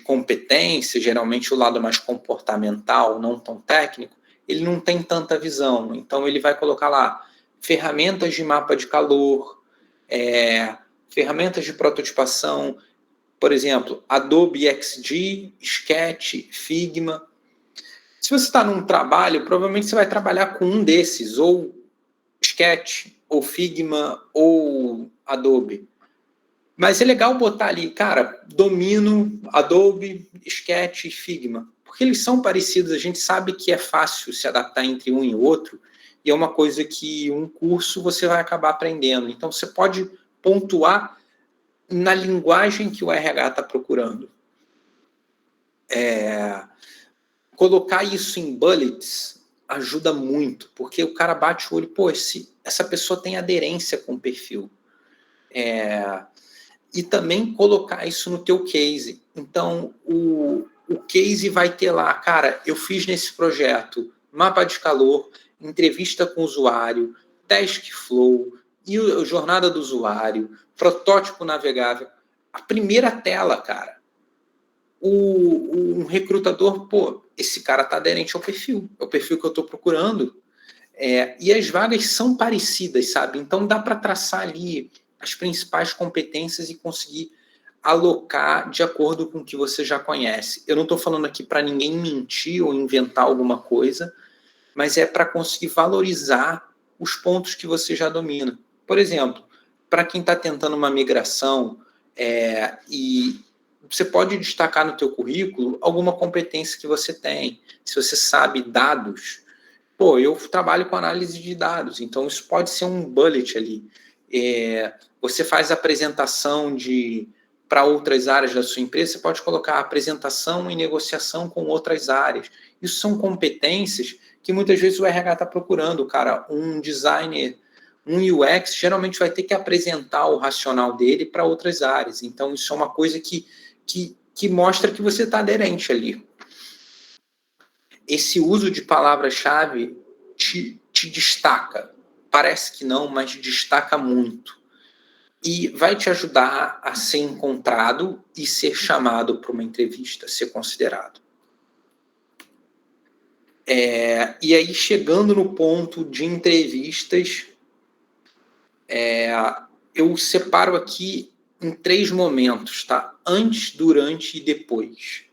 competência, geralmente o lado mais comportamental, não tão técnico, ele não tem tanta visão. Então ele vai colocar lá ferramentas de mapa de calor, ferramentas de prototipação, por exemplo, Adobe XD, Sketch, Figma. Se você está num trabalho, provavelmente você vai trabalhar com um desses, ou Sketch, ou Figma, ou Adobe. Mas é legal botar ali, cara, domino Adobe, Sketch e Figma, porque eles são parecidos, a gente sabe que é fácil se adaptar entre um e outro, e é uma coisa que um curso você vai acabar aprendendo. Então você pode pontuar na linguagem que o RH está procurando. Colocar isso em bullets ajuda muito, porque o cara bate o olho, pô, essa pessoa tem aderência com o perfil. E também colocar isso no teu case. Então, o case vai ter lá, cara, eu fiz nesse projeto mapa de calor, entrevista com o usuário, task flow, e a jornada do usuário, protótipo navegável. A primeira tela, cara, um recrutador, pô, esse cara está aderente ao perfil, é o perfil que eu estou procurando. E as vagas são parecidas, sabe? Então dá para traçar ali as principais competências e conseguir alocar de acordo com o que você já conhece. Eu não estou falando aqui para ninguém mentir ou inventar alguma coisa, mas é para conseguir valorizar os pontos que você já domina. Por exemplo, para quem está tentando uma migração, e você pode destacar no teu currículo alguma competência que você tem. Se você sabe dados, pô, eu trabalho com análise de dados, então isso pode ser um bullet ali. Você faz apresentação para outras áreas da sua empresa, você pode colocar apresentação e negociação com outras áreas. Isso são competências que muitas vezes o RH está procurando, cara. Um designer, um UX, geralmente vai ter que apresentar o racional dele para outras áreas. Então, isso é uma coisa que mostra que você está aderente ali. Esse uso de palavra-chave te destaca. Parece que não, mas destaca muito. E vai te ajudar a ser encontrado e ser chamado para uma entrevista, ser considerado. E aí, chegando no ponto de entrevistas, eu separo aqui em 3 momentos, tá? Antes, durante e depois.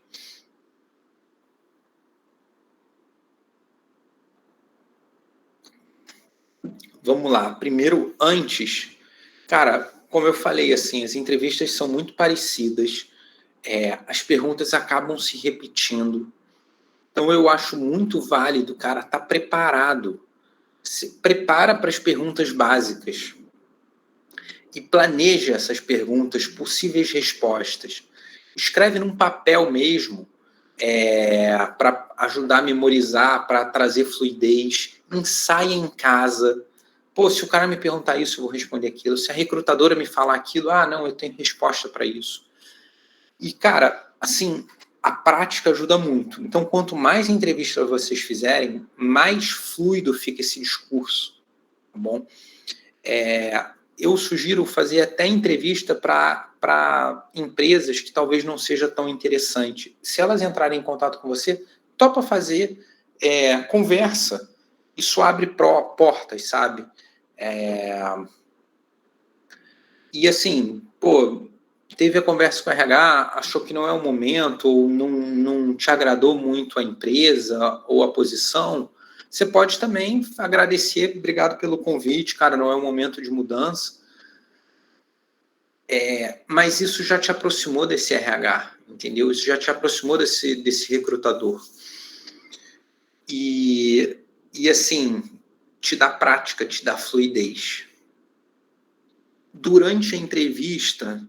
Vamos lá. Primeiro, antes. Cara, como eu falei, assim, as entrevistas são muito parecidas. As perguntas acabam se repetindo. Então, eu acho muito válido, cara, estar preparado. Se prepara para as perguntas básicas. E planeja essas perguntas, possíveis respostas. Escreve num papel mesmo para ajudar a memorizar, para trazer fluidez. Ensaia em casa. Pô, se o cara me perguntar isso, eu vou responder aquilo. Se a recrutadora me falar aquilo, não, eu tenho resposta para isso. E, cara, assim, a prática ajuda muito. Então, quanto mais entrevistas vocês fizerem, mais fluido fica esse discurso, tá bom? Eu sugiro fazer até entrevista para empresas que talvez não seja tão interessante. Se elas entrarem em contato com você, topa fazer, conversa. Isso abre portas, sabe? E assim, pô, teve a conversa com o RH, achou que não é o momento, ou não te agradou muito a empresa ou a posição, você pode também agradecer, obrigado pelo convite, cara, não é um momento de mudança. Mas isso já te aproximou desse RH, entendeu? Isso já te aproximou desse recrutador. E assim, te dá prática, te dá fluidez. Durante a entrevista,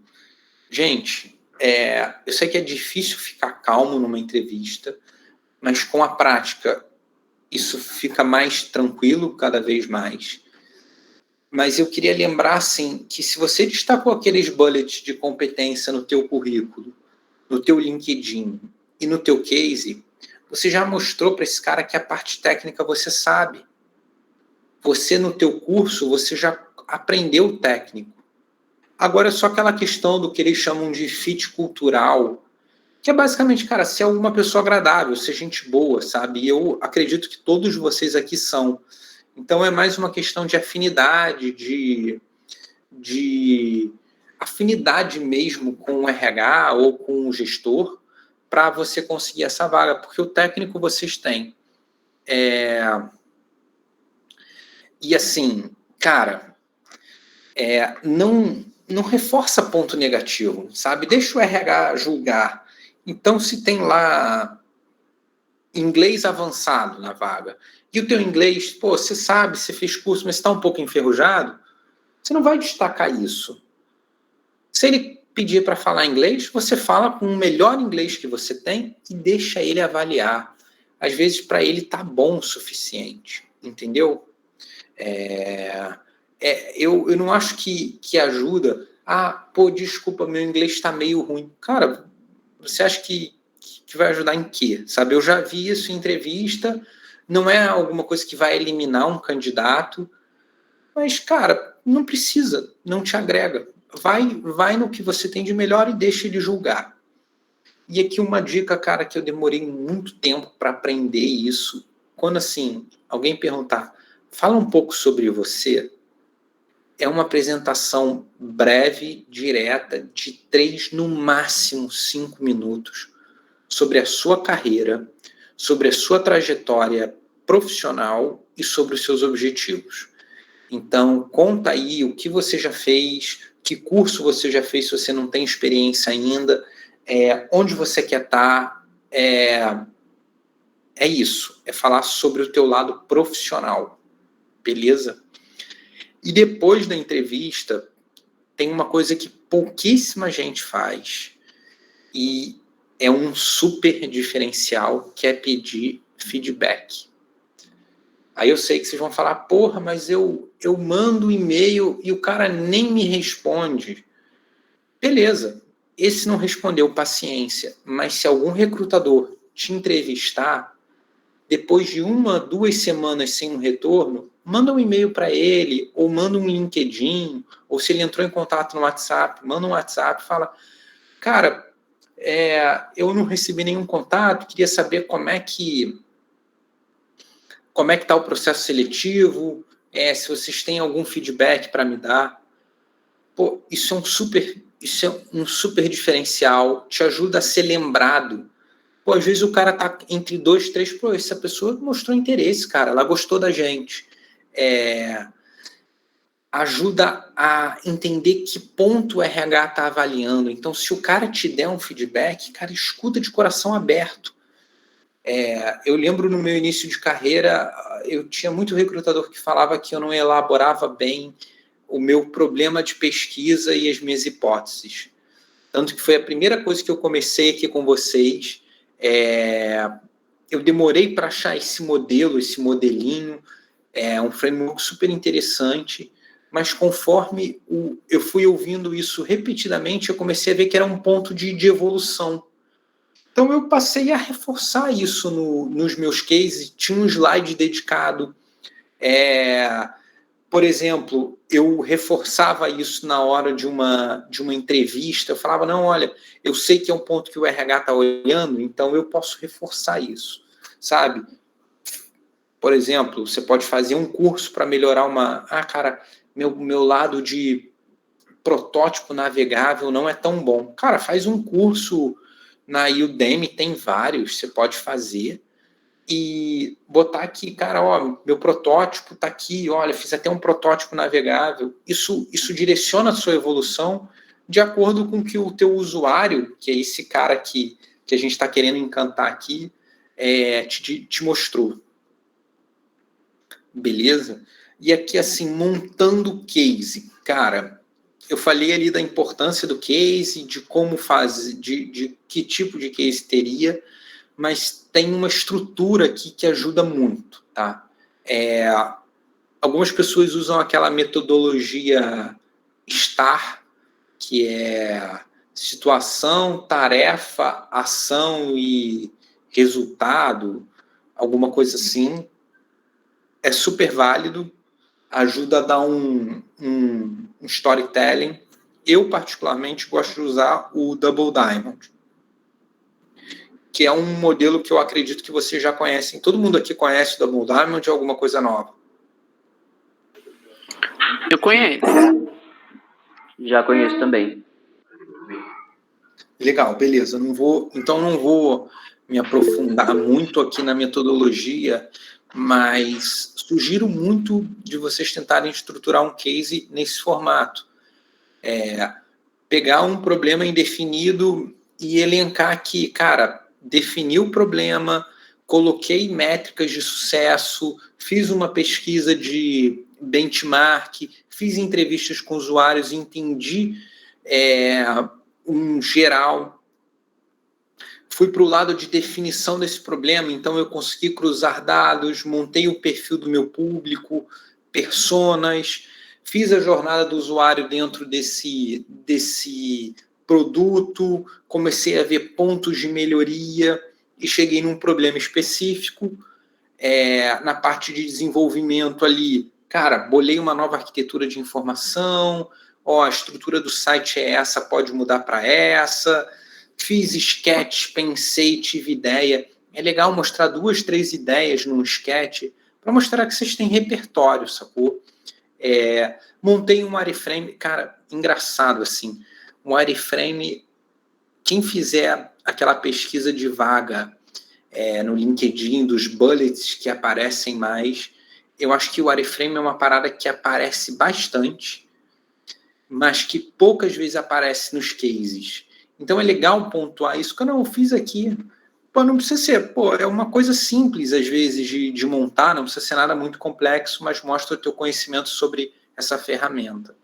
gente, eu sei que é difícil ficar calmo numa entrevista, mas com a prática isso fica mais tranquilo cada vez mais. Mas eu queria lembrar, assim, que se você destacou aqueles bullets de competência no teu currículo, no teu LinkedIn e no teu case, você já mostrou para esse cara que a parte técnica você sabe. Você, no teu curso, você já aprendeu o técnico. Agora é só aquela questão do que eles chamam de fit cultural, que é basicamente, cara, ser uma pessoa agradável, ser gente boa, sabe? E eu acredito que todos vocês aqui são. Então é mais uma questão de afinidade, de afinidade mesmo com o RH ou com o gestor para você conseguir essa vaga, porque o técnico vocês têm. E assim, cara, não reforça ponto negativo, sabe? Deixa o RH julgar. Então, se tem lá inglês avançado na vaga, e o teu inglês, pô, você sabe, você fez curso, mas está um pouco enferrujado, você não vai destacar isso. Se ele pedir para falar inglês, você fala com o melhor inglês que você tem e deixa ele avaliar. Às vezes, para ele tá bom o suficiente, entendeu? Eu não acho que ajuda. Pô, desculpa, meu inglês está meio ruim. Cara, você acha que vai ajudar em quê? Sabe, eu já vi isso em entrevista, não é alguma coisa que vai eliminar um candidato, mas, cara, não precisa, não te agrega. Vai no que você tem de melhor e deixa ele julgar. E aqui uma dica, cara, que eu demorei muito tempo para aprender isso. Quando, assim, alguém perguntar, fala um pouco sobre você, é uma apresentação breve, direta, de 3, no máximo 5 minutos, sobre a sua carreira, sobre a sua trajetória profissional e sobre os seus objetivos. Então, conta aí o que você já fez, que curso você já fez se você não tem experiência ainda, onde você quer estar. É isso, é falar sobre o teu lado profissional, beleza? E depois da entrevista, tem uma coisa que pouquíssima gente faz, e é um super diferencial, que é pedir feedback. Aí eu sei que vocês vão falar, porra, mas eu mando um e-mail e o cara nem me responde. Beleza, esse não respondeu, paciência. Mas se algum recrutador te entrevistar, depois de 1, 2 semanas sem um retorno, manda um e-mail para ele, ou manda um LinkedIn, ou se ele entrou em contato no WhatsApp, manda um WhatsApp, fala, cara, eu não recebi nenhum contato, queria saber como é que está o processo seletivo, se vocês têm algum feedback para me dar. Pô, isso é um super diferencial, te ajuda a ser lembrado. Pô, às vezes o cara tá entre 2, 3, pô, essa pessoa mostrou interesse, cara, ela gostou da gente. Ajuda a entender que ponto o RH está avaliando. Então, se o cara te der um feedback, cara, escuta de coração aberto. Eu lembro no meu início de carreira, eu tinha muito recrutador que falava que eu não elaborava bem o meu problema de pesquisa e as minhas hipóteses. Tanto que foi a primeira coisa que eu comecei aqui com vocês, Eu demorei para achar esse modelo, esse modelinho, um framework super interessante, mas conforme eu fui ouvindo isso repetidamente, eu comecei a ver que era um ponto de evolução. Então, eu passei a reforçar isso nos meus cases, tinha um slide dedicado. Por exemplo, eu reforçava isso na hora de uma entrevista, eu falava, não, olha, eu sei que é um ponto que o RH está olhando, então eu posso reforçar isso, sabe? Por exemplo, você pode fazer um curso para melhorar cara, meu lado de protótipo navegável não é tão bom. Cara, faz um curso na Udemy, tem vários, você pode fazer, e botar aqui, cara, ó, meu protótipo está aqui, olha, fiz até um protótipo navegável. Isso direciona a sua evolução de acordo com que o teu usuário, que é esse cara que a gente está querendo encantar aqui, te mostrou. Beleza? E aqui, assim, montando case. Cara, eu falei ali da importância do case, de como fazer, de que tipo de case teria, mas tem uma estrutura aqui que ajuda muito, tá? Algumas pessoas usam aquela metodologia STAR, que é situação, tarefa, ação e resultado, alguma coisa assim. É super válido, ajuda a dar um storytelling. Eu, particularmente, gosto de usar o Double Diamond, que é um modelo que eu acredito que vocês já conhecem. Todo mundo aqui conhece o Double Diamond ou alguma coisa nova? Eu conheço. Já conheço também. Legal, beleza. Então não vou me aprofundar muito aqui na metodologia, mas sugiro muito de vocês tentarem estruturar um case nesse formato. Pegar um problema indefinido e elencar aqui, cara, defini o problema, coloquei métricas de sucesso, fiz uma pesquisa de benchmark, fiz entrevistas com usuários e entendi um geral. Fui para o lado de definição desse problema, então eu consegui cruzar dados, montei o perfil do meu público, personas, fiz a jornada do usuário dentro desse produto, comecei a ver pontos de melhoria e cheguei num problema específico. Na parte de desenvolvimento ali, cara, bolei uma nova arquitetura de informação, a estrutura do site é essa, pode mudar para essa. Fiz sketch, pensei, tive ideia. É legal mostrar 2, 3 ideias num sketch para mostrar que vocês têm repertório, sacou? Montei um wireframe, cara, engraçado assim. Um wireframe, quem fizer aquela pesquisa de vaga no LinkedIn, dos bullets que aparecem mais, eu acho que o wireframe é uma parada que aparece bastante, mas que poucas vezes aparece nos cases. Então é legal pontuar isso, que eu não fiz aqui. Não precisa ser, é uma coisa simples às vezes de montar, não precisa ser nada muito complexo, mas mostra o teu conhecimento sobre essa ferramenta.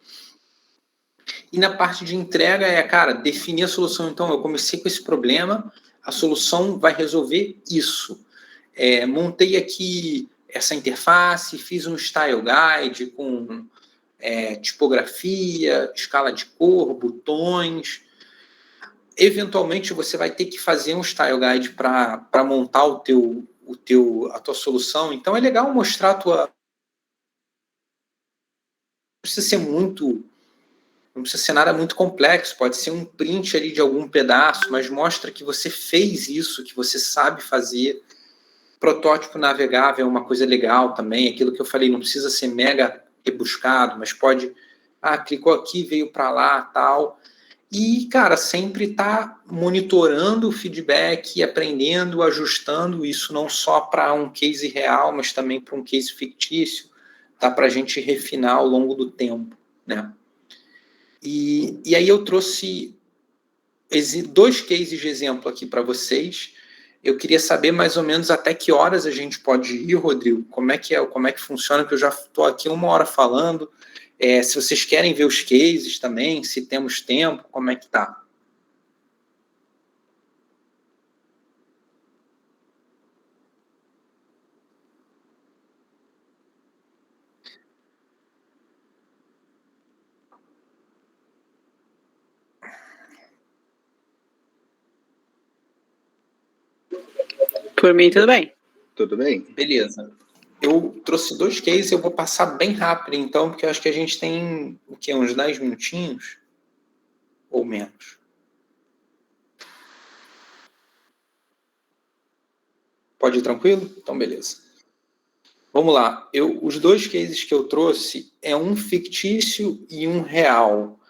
E na parte de entrega cara, definir a solução. Então, eu comecei com esse problema, a solução vai resolver isso. Montei aqui essa interface, fiz um style guide com tipografia, escala de cor, botões. Eventualmente, você vai ter que fazer um style guide para montar a tua solução. Então, é legal mostrar a tua... Não precisa ser não precisa ser nada muito complexo, pode ser um print ali de algum pedaço, mas mostra que você fez isso, que você sabe fazer. Protótipo navegável é uma coisa legal também, aquilo que eu falei, não precisa ser mega rebuscado, mas pode, clicou aqui, veio para lá, tal. E, cara, sempre tá monitorando o feedback, aprendendo, ajustando isso não só para um case real, mas também para um case fictício, tá? Para a gente refinar ao longo do tempo, né? E aí eu trouxe 2 cases de exemplo aqui para vocês. Eu queria saber mais ou menos até que horas a gente pode ir, Rodrigo. Como é que funciona? Que eu já estou aqui 1 hora falando. Se vocês querem ver os cases também, se temos tempo, como é que tá? Por mim, tudo bem. Tudo bem? Beleza. Eu trouxe 2 cases, eu vou passar bem rápido, então, porque eu acho que a gente tem, o quê? Uns 10 minutinhos? Ou menos? Pode ir tranquilo? Então, beleza. Vamos lá. Os 2 cases que eu trouxe é um fictício e um real.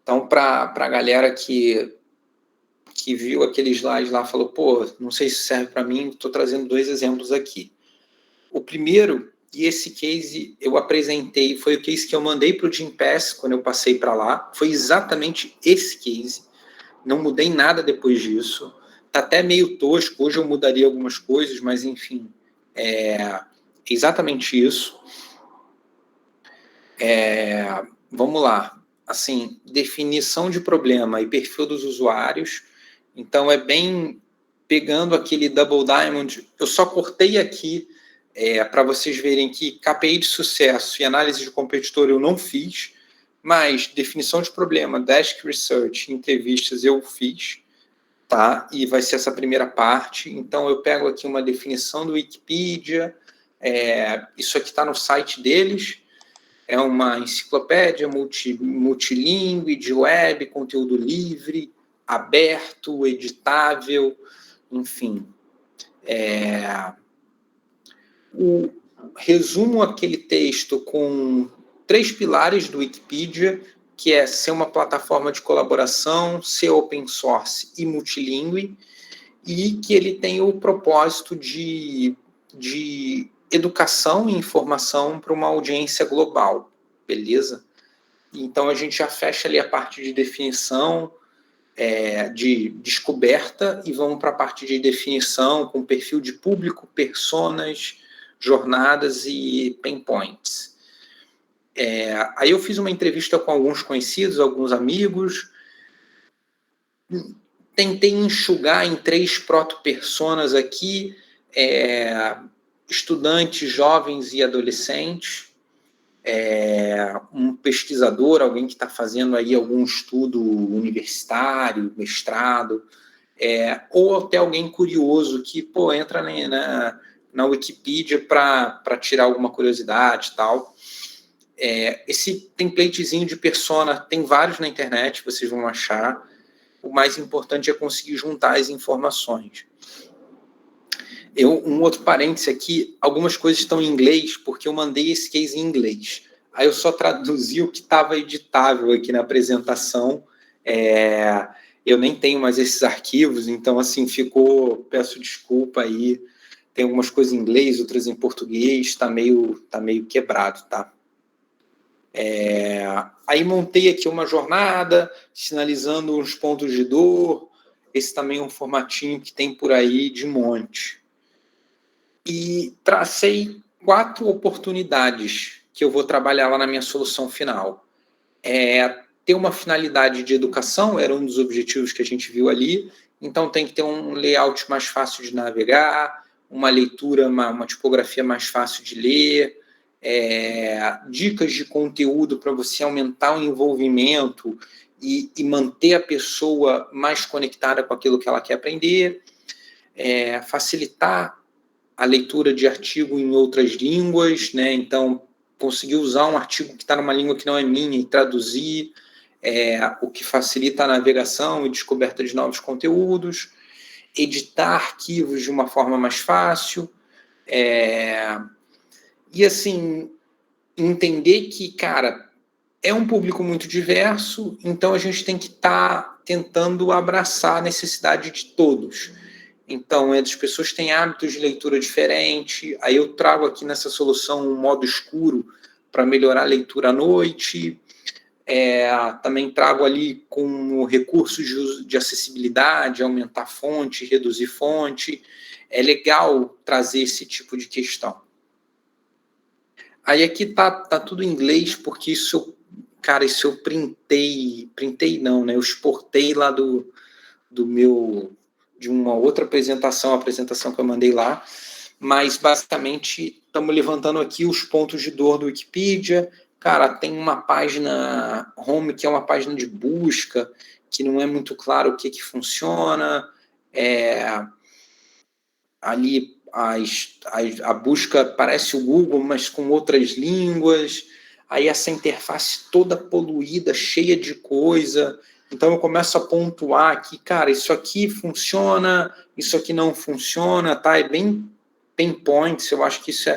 Então, para a galera que viu aquele slide lá, falou, pô, não sei se serve para mim, estou trazendo 2 exemplos aqui. O primeiro, e esse case eu apresentei, foi o case que eu mandei para o Gympass quando eu passei para lá, foi exatamente esse case, não mudei nada depois disso, tá até meio tosco, hoje eu mudaria algumas coisas, mas enfim, é exatamente isso. Vamos lá, assim, definição de problema e perfil dos usuários, então é bem pegando aquele Double Diamond, eu só cortei aqui para vocês verem que KPI de sucesso e análise de competidor eu não fiz, mas definição de problema, desk research, entrevistas eu fiz, tá? E vai ser essa primeira parte. Então eu pego aqui uma definição do Wikipedia, isso aqui está no site deles, é uma enciclopédia multilingüe, de web, conteúdo livre, aberto, editável, enfim. Resumo aquele texto com 3 pilares do Wikipedia, que é ser uma plataforma de colaboração, ser open source e multilingüe, e que ele tem o propósito de educação e informação para uma audiência global, beleza? Então a gente já fecha ali a parte de definição, de descoberta, e vamos para a parte de definição com perfil de público, personas, jornadas e pain points. Aí eu fiz uma entrevista com alguns conhecidos, alguns amigos, tentei enxugar em 3 proto-personas aqui, estudantes, jovens e adolescentes, um pesquisador, alguém que está fazendo aí algum estudo universitário, mestrado, ou até alguém curioso que, pô, entra na Wikipedia para tirar alguma curiosidade e tal. Esse templatezinho de persona tem vários na internet, vocês vão achar. O mais importante é conseguir juntar as informações. Um outro parêntese aqui, algumas coisas estão em inglês, porque eu mandei esse case em inglês. Aí eu só traduzi o que estava editável aqui na apresentação. Eu nem tenho mais esses arquivos, então, assim, peço desculpa aí. Tem algumas coisas em inglês, outras em português, tá meio quebrado, tá? Aí montei aqui uma jornada, sinalizando uns pontos de dor. Esse também é um formatinho que tem por aí de monte. E tracei 4 oportunidades que eu vou trabalhar lá na minha solução final. Ter uma finalidade de educação, era um dos objetivos que a gente viu ali, então tem que ter um layout mais fácil de navegar, uma leitura, uma tipografia mais fácil de ler, dicas de conteúdo para você aumentar o envolvimento e manter a pessoa mais conectada com aquilo que ela quer aprender, facilitar a leitura de artigo em outras línguas, né? Então, conseguir usar um artigo que está numa língua que não é minha e traduzir, o que facilita a navegação e descoberta de novos conteúdos, editar arquivos de uma forma mais fácil, e, assim, entender que, cara, é um público muito diverso, então a gente tem que estar tentando abraçar a necessidade de todos. Então, as pessoas têm hábitos de leitura diferente, aí eu trago aqui nessa solução um modo escuro para melhorar a leitura à noite, também trago ali com recursos de acessibilidade, aumentar fonte, reduzir fonte. É legal trazer esse tipo de questão. Aí aqui tá tudo em inglês, porque isso eu printei não, né? Eu exportei lá de uma outra apresentação, a apresentação que eu mandei lá, mas basicamente estamos levantando aqui os pontos de dor do Wikipedia. Cara, tem uma página home que é uma página de busca, que não é muito claro o que funciona, ali a busca parece o Google, mas com outras línguas, aí essa interface toda poluída, cheia de coisa. Então eu começo a pontuar aqui, cara, isso aqui funciona, isso aqui não funciona, tá? É bem pain points, eu acho que isso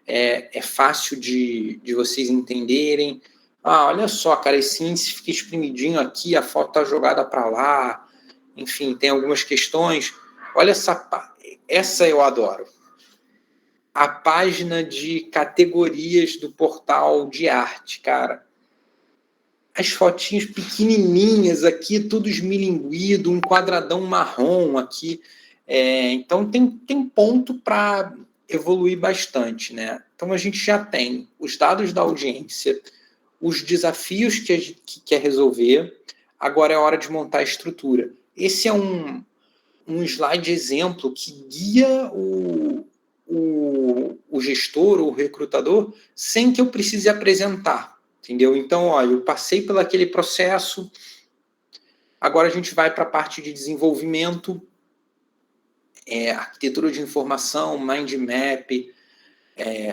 é fácil de vocês entenderem. Olha só, cara, esse índice fica espremidinho aqui, a foto tá jogada para lá, enfim, tem algumas questões. Olha essa eu adoro. A página de categorias do portal de arte, cara. As fotinhas pequenininhas aqui, tudo esmilinguido, um quadradão marrom aqui. Então, tem ponto para evoluir bastante, né? Então, a gente já tem os dados da audiência, os desafios que quer resolver. Agora é hora de montar a estrutura. Esse é um slide exemplo que guia o gestor ou o recrutador sem que eu precise apresentar, entendeu? Então, olha, eu passei por aquele processo, agora a gente vai para a parte de desenvolvimento, arquitetura de informação, mind map,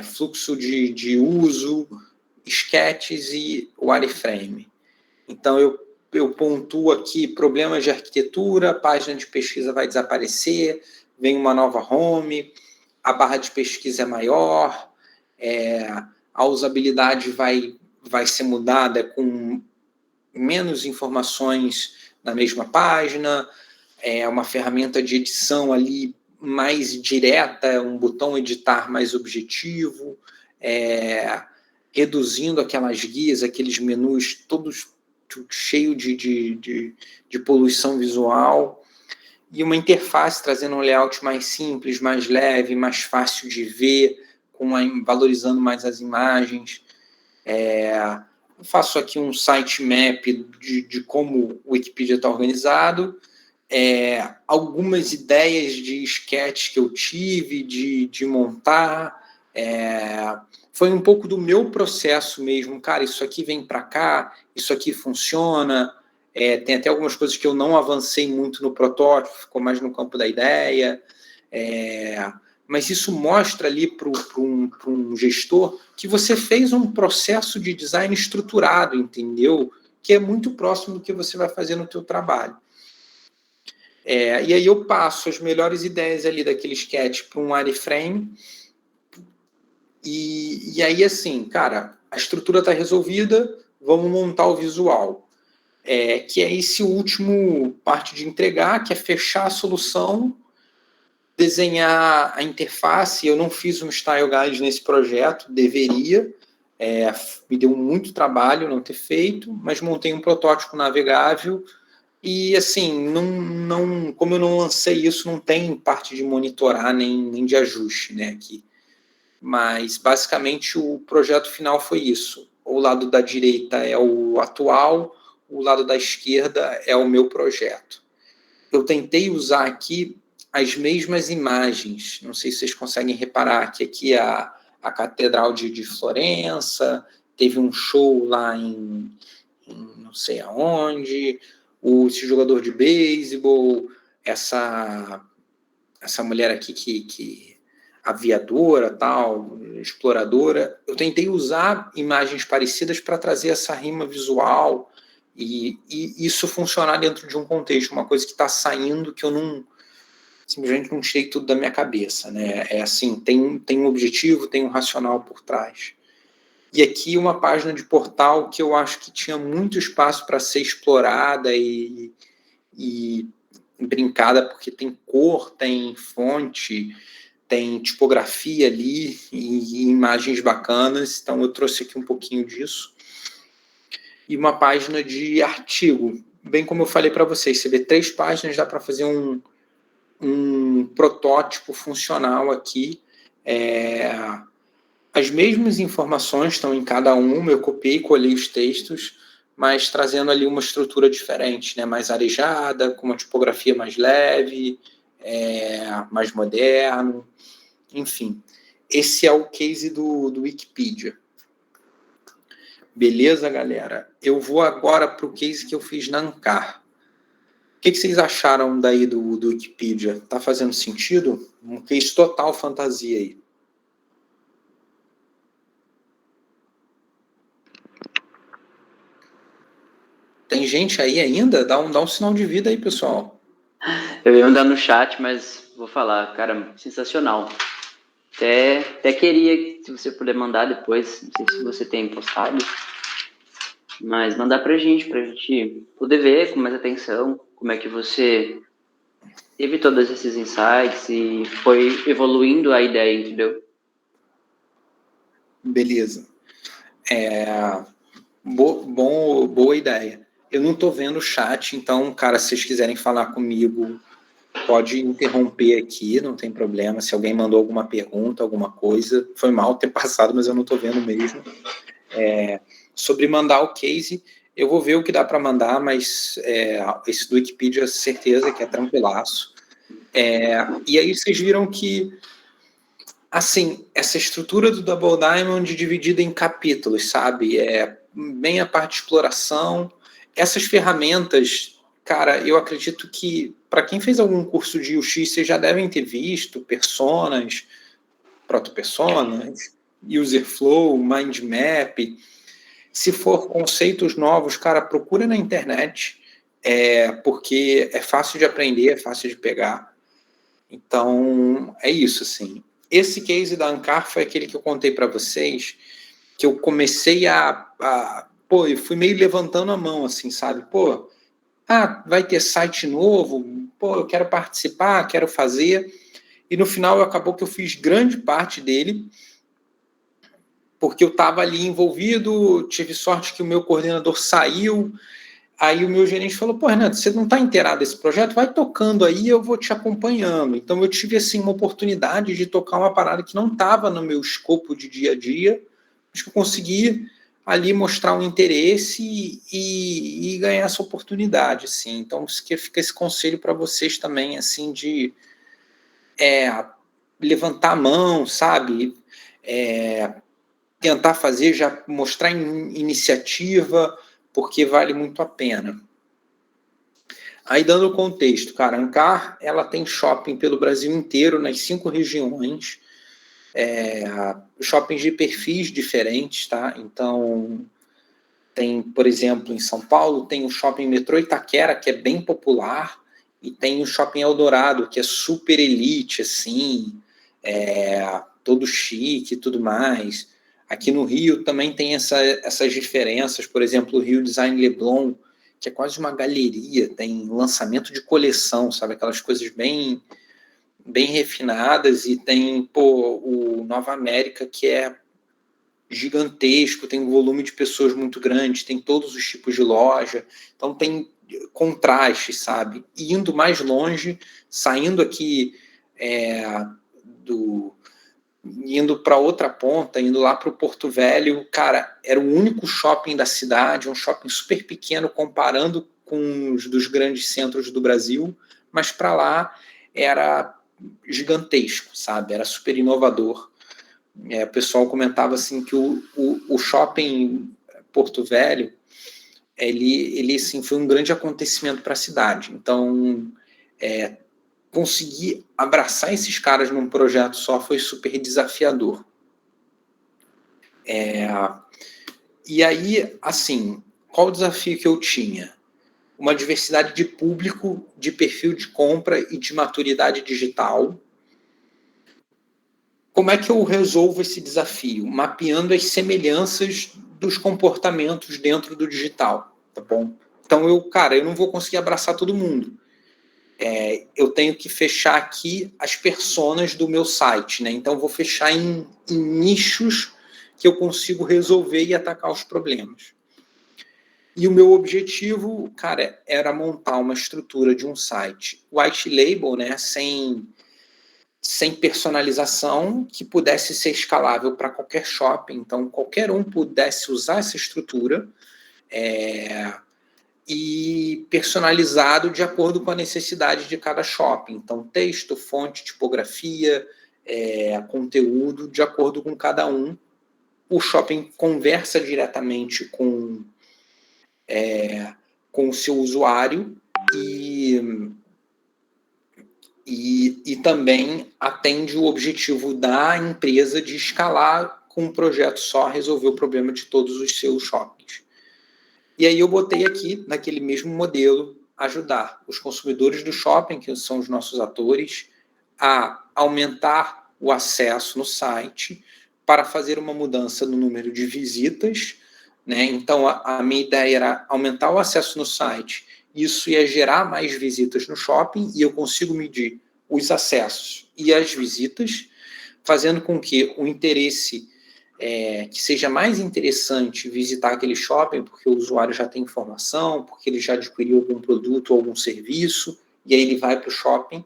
fluxo de uso, sketches e wireframe. Então, eu pontuo aqui problemas de arquitetura, a página de pesquisa vai desaparecer, vem uma nova home, a barra de pesquisa é maior, a usabilidade vai ser mudada com menos informações na mesma página, uma ferramenta de edição ali mais direta, um botão editar mais objetivo, reduzindo aquelas guias, aqueles menus todos cheio de poluição visual, e uma interface trazendo um layout mais simples, mais leve, mais fácil de ver, valorizando mais as imagens. Eu faço aqui um sitemap de como o Wikipedia está organizado, algumas ideias de sketch que eu tive, de montar, foi um pouco do meu processo mesmo, cara, isso aqui vem para cá, isso aqui funciona, tem até algumas coisas que eu não avancei muito no protótipo, ficou mais no campo da ideia, mas isso mostra ali para um gestor que você fez um processo de design estruturado, entendeu? Que é muito próximo do que você vai fazer no teu trabalho. E aí eu passo as melhores ideias ali daquele sketch para um wireframe, e aí, assim, cara, a estrutura está resolvida, vamos montar o visual. Que é esse último parte de entregar, que é fechar a solução, desenhar a interface. Eu não fiz um style guide nesse projeto, deveria. Me deu muito trabalho não ter feito, mas montei um protótipo navegável. E, assim, como eu não lancei isso, não tem parte de monitorar nem de ajuste, né, aqui. Mas, basicamente, o projeto final foi isso. O lado da direita é o atual, o lado da esquerda é o meu projeto. Eu tentei usar aqui as mesmas imagens, não sei se vocês conseguem reparar, que aqui é a Catedral de Florença, teve um show lá em não sei aonde, esse jogador de beisebol, essa mulher aqui que aviadora, tal, exploradora. Eu tentei usar imagens parecidas para trazer essa rima visual e isso funcionar dentro de um contexto, uma coisa que está saindo que eu simplesmente não tirei tudo da minha cabeça, né? Assim, tem um objetivo, tem um racional por trás. E aqui uma página de portal que eu acho que tinha muito espaço para ser explorada e brincada, porque tem cor, tem fonte, tem tipografia ali e imagens bacanas, então eu trouxe aqui um pouquinho disso. E uma página de artigo, bem como eu falei para vocês, você vê 3 páginas, dá para fazer um protótipo funcional aqui. As mesmas informações estão em cada uma, eu copiei e colei os textos, mas trazendo ali uma estrutura diferente, né? Mais arejada, com uma tipografia mais leve, mais moderno. Enfim, esse é o case do Wikipedia. Beleza, galera? Eu vou agora para o case que eu fiz na Ancar. que vocês acharam daí do Wikipedia? Tá fazendo sentido? Um case total fantasia aí. Tem gente aí ainda? Dá um sinal de vida aí, pessoal. Eu ia mandar no chat, mas vou falar, cara, sensacional. Até queria, se você puder mandar depois, não sei se você tem postado, mas mandar pra gente poder ver com mais atenção como é que você teve todos esses insights e foi evoluindo a ideia, entendeu? Beleza. Boa ideia. Eu não estou vendo o chat, então, cara, se vocês quiserem falar comigo, pode interromper aqui, não tem problema. Se alguém mandou alguma pergunta, alguma coisa, foi mal ter passado, mas eu não estou vendo mesmo. Sobre mandar o case, eu vou ver o que dá para mandar, mas esse do Wikipedia, certeza que é tranquilaço. E aí vocês viram que, assim, essa estrutura do Double Diamond dividida em capítulos, sabe? Bem a parte de exploração. Essas ferramentas, cara, eu acredito que, para quem fez algum curso de UX, vocês já devem ter visto personas, proto-personas, user flow, mind map. Se for conceitos novos, cara, procura na internet, porque é fácil de aprender, é fácil de pegar. Então, é isso, assim. Esse case da Ancar foi aquele que eu contei para vocês, que eu comecei pô, eu fui meio levantando a mão, assim, sabe? Pô, vai ter site novo, pô, eu quero participar, quero fazer. E no final acabou que eu fiz grande parte dele, porque eu estava ali envolvido, tive sorte que o meu coordenador saiu, aí o meu gerente falou, pô, Renato, você não está inteirado desse projeto? Vai tocando aí, eu vou te acompanhando. Então eu tive, assim, uma oportunidade de tocar uma parada que não estava no meu escopo de dia a dia, mas que eu consegui ali mostrar um interesse e ganhar essa oportunidade, assim. Então fica esse conselho para vocês também, assim, de levantar a mão, sabe? Tentar fazer, já mostrar iniciativa, porque vale muito a pena. Aí, dando contexto, cara, a Ancar, ela tem shopping pelo Brasil inteiro, nas 5 regiões, shoppings de perfis diferentes, tá? Então, tem, por exemplo, em São Paulo, tem o shopping Metrô Itaquera, que é bem popular, e tem o shopping Eldorado, que é super elite, assim, todo chique e tudo mais. Aqui no Rio também tem essas diferenças, por exemplo, o Rio Design Leblon, que é quase uma galeria, tem lançamento de coleção, sabe? Aquelas coisas bem, bem refinadas, e tem, pô, o Nova América, que é gigantesco, tem um volume de pessoas muito grande, tem todos os tipos de loja, então tem contraste, sabe? E indo mais longe, saindo aqui indo para outra ponta, indo lá para o Porto Velho, cara, era o único shopping da cidade, um shopping super pequeno comparando com os dos grandes centros do Brasil, mas para lá era gigantesco, sabe? Era super inovador. O pessoal comentava assim que o shopping Porto Velho, ele assim, foi um grande acontecimento para a cidade. Então, conseguir abraçar esses caras num projeto só foi super desafiador. E aí, assim, qual o desafio que eu tinha? Uma diversidade de público, de perfil de compra e de maturidade digital. Como é que eu resolvo esse desafio? Mapeando as semelhanças dos comportamentos dentro do digital, tá bom? Então, eu não vou conseguir abraçar todo mundo. Eu tenho que fechar aqui as personas do meu site, né? Então, eu vou fechar em nichos que eu consigo resolver e atacar os problemas. E o meu objetivo, cara, era montar uma estrutura de um site white label, né? Sem personalização, que pudesse ser escalável para qualquer shopping. Então, qualquer um pudesse usar essa estrutura e personalizado de acordo com a necessidade de cada shopping. Então, texto, fonte, tipografia, conteúdo, de acordo com cada um. O shopping conversa diretamente com o seu usuário e também atende o objetivo da empresa de escalar com um projeto só, resolver o problema de todos os seus shoppings. E aí eu botei aqui, naquele mesmo modelo, ajudar os consumidores do shopping, que são os nossos atores, a aumentar o acesso no site para fazer uma mudança no número de visitas, né? Então, a minha ideia era aumentar o acesso no site. Isso ia gerar mais visitas no shopping e eu consigo medir os acessos e as visitas, fazendo com que o interesse, que seja mais interessante visitar aquele shopping, porque o usuário já tem informação, porque ele já adquiriu algum produto ou algum serviço, e aí ele vai para o shopping,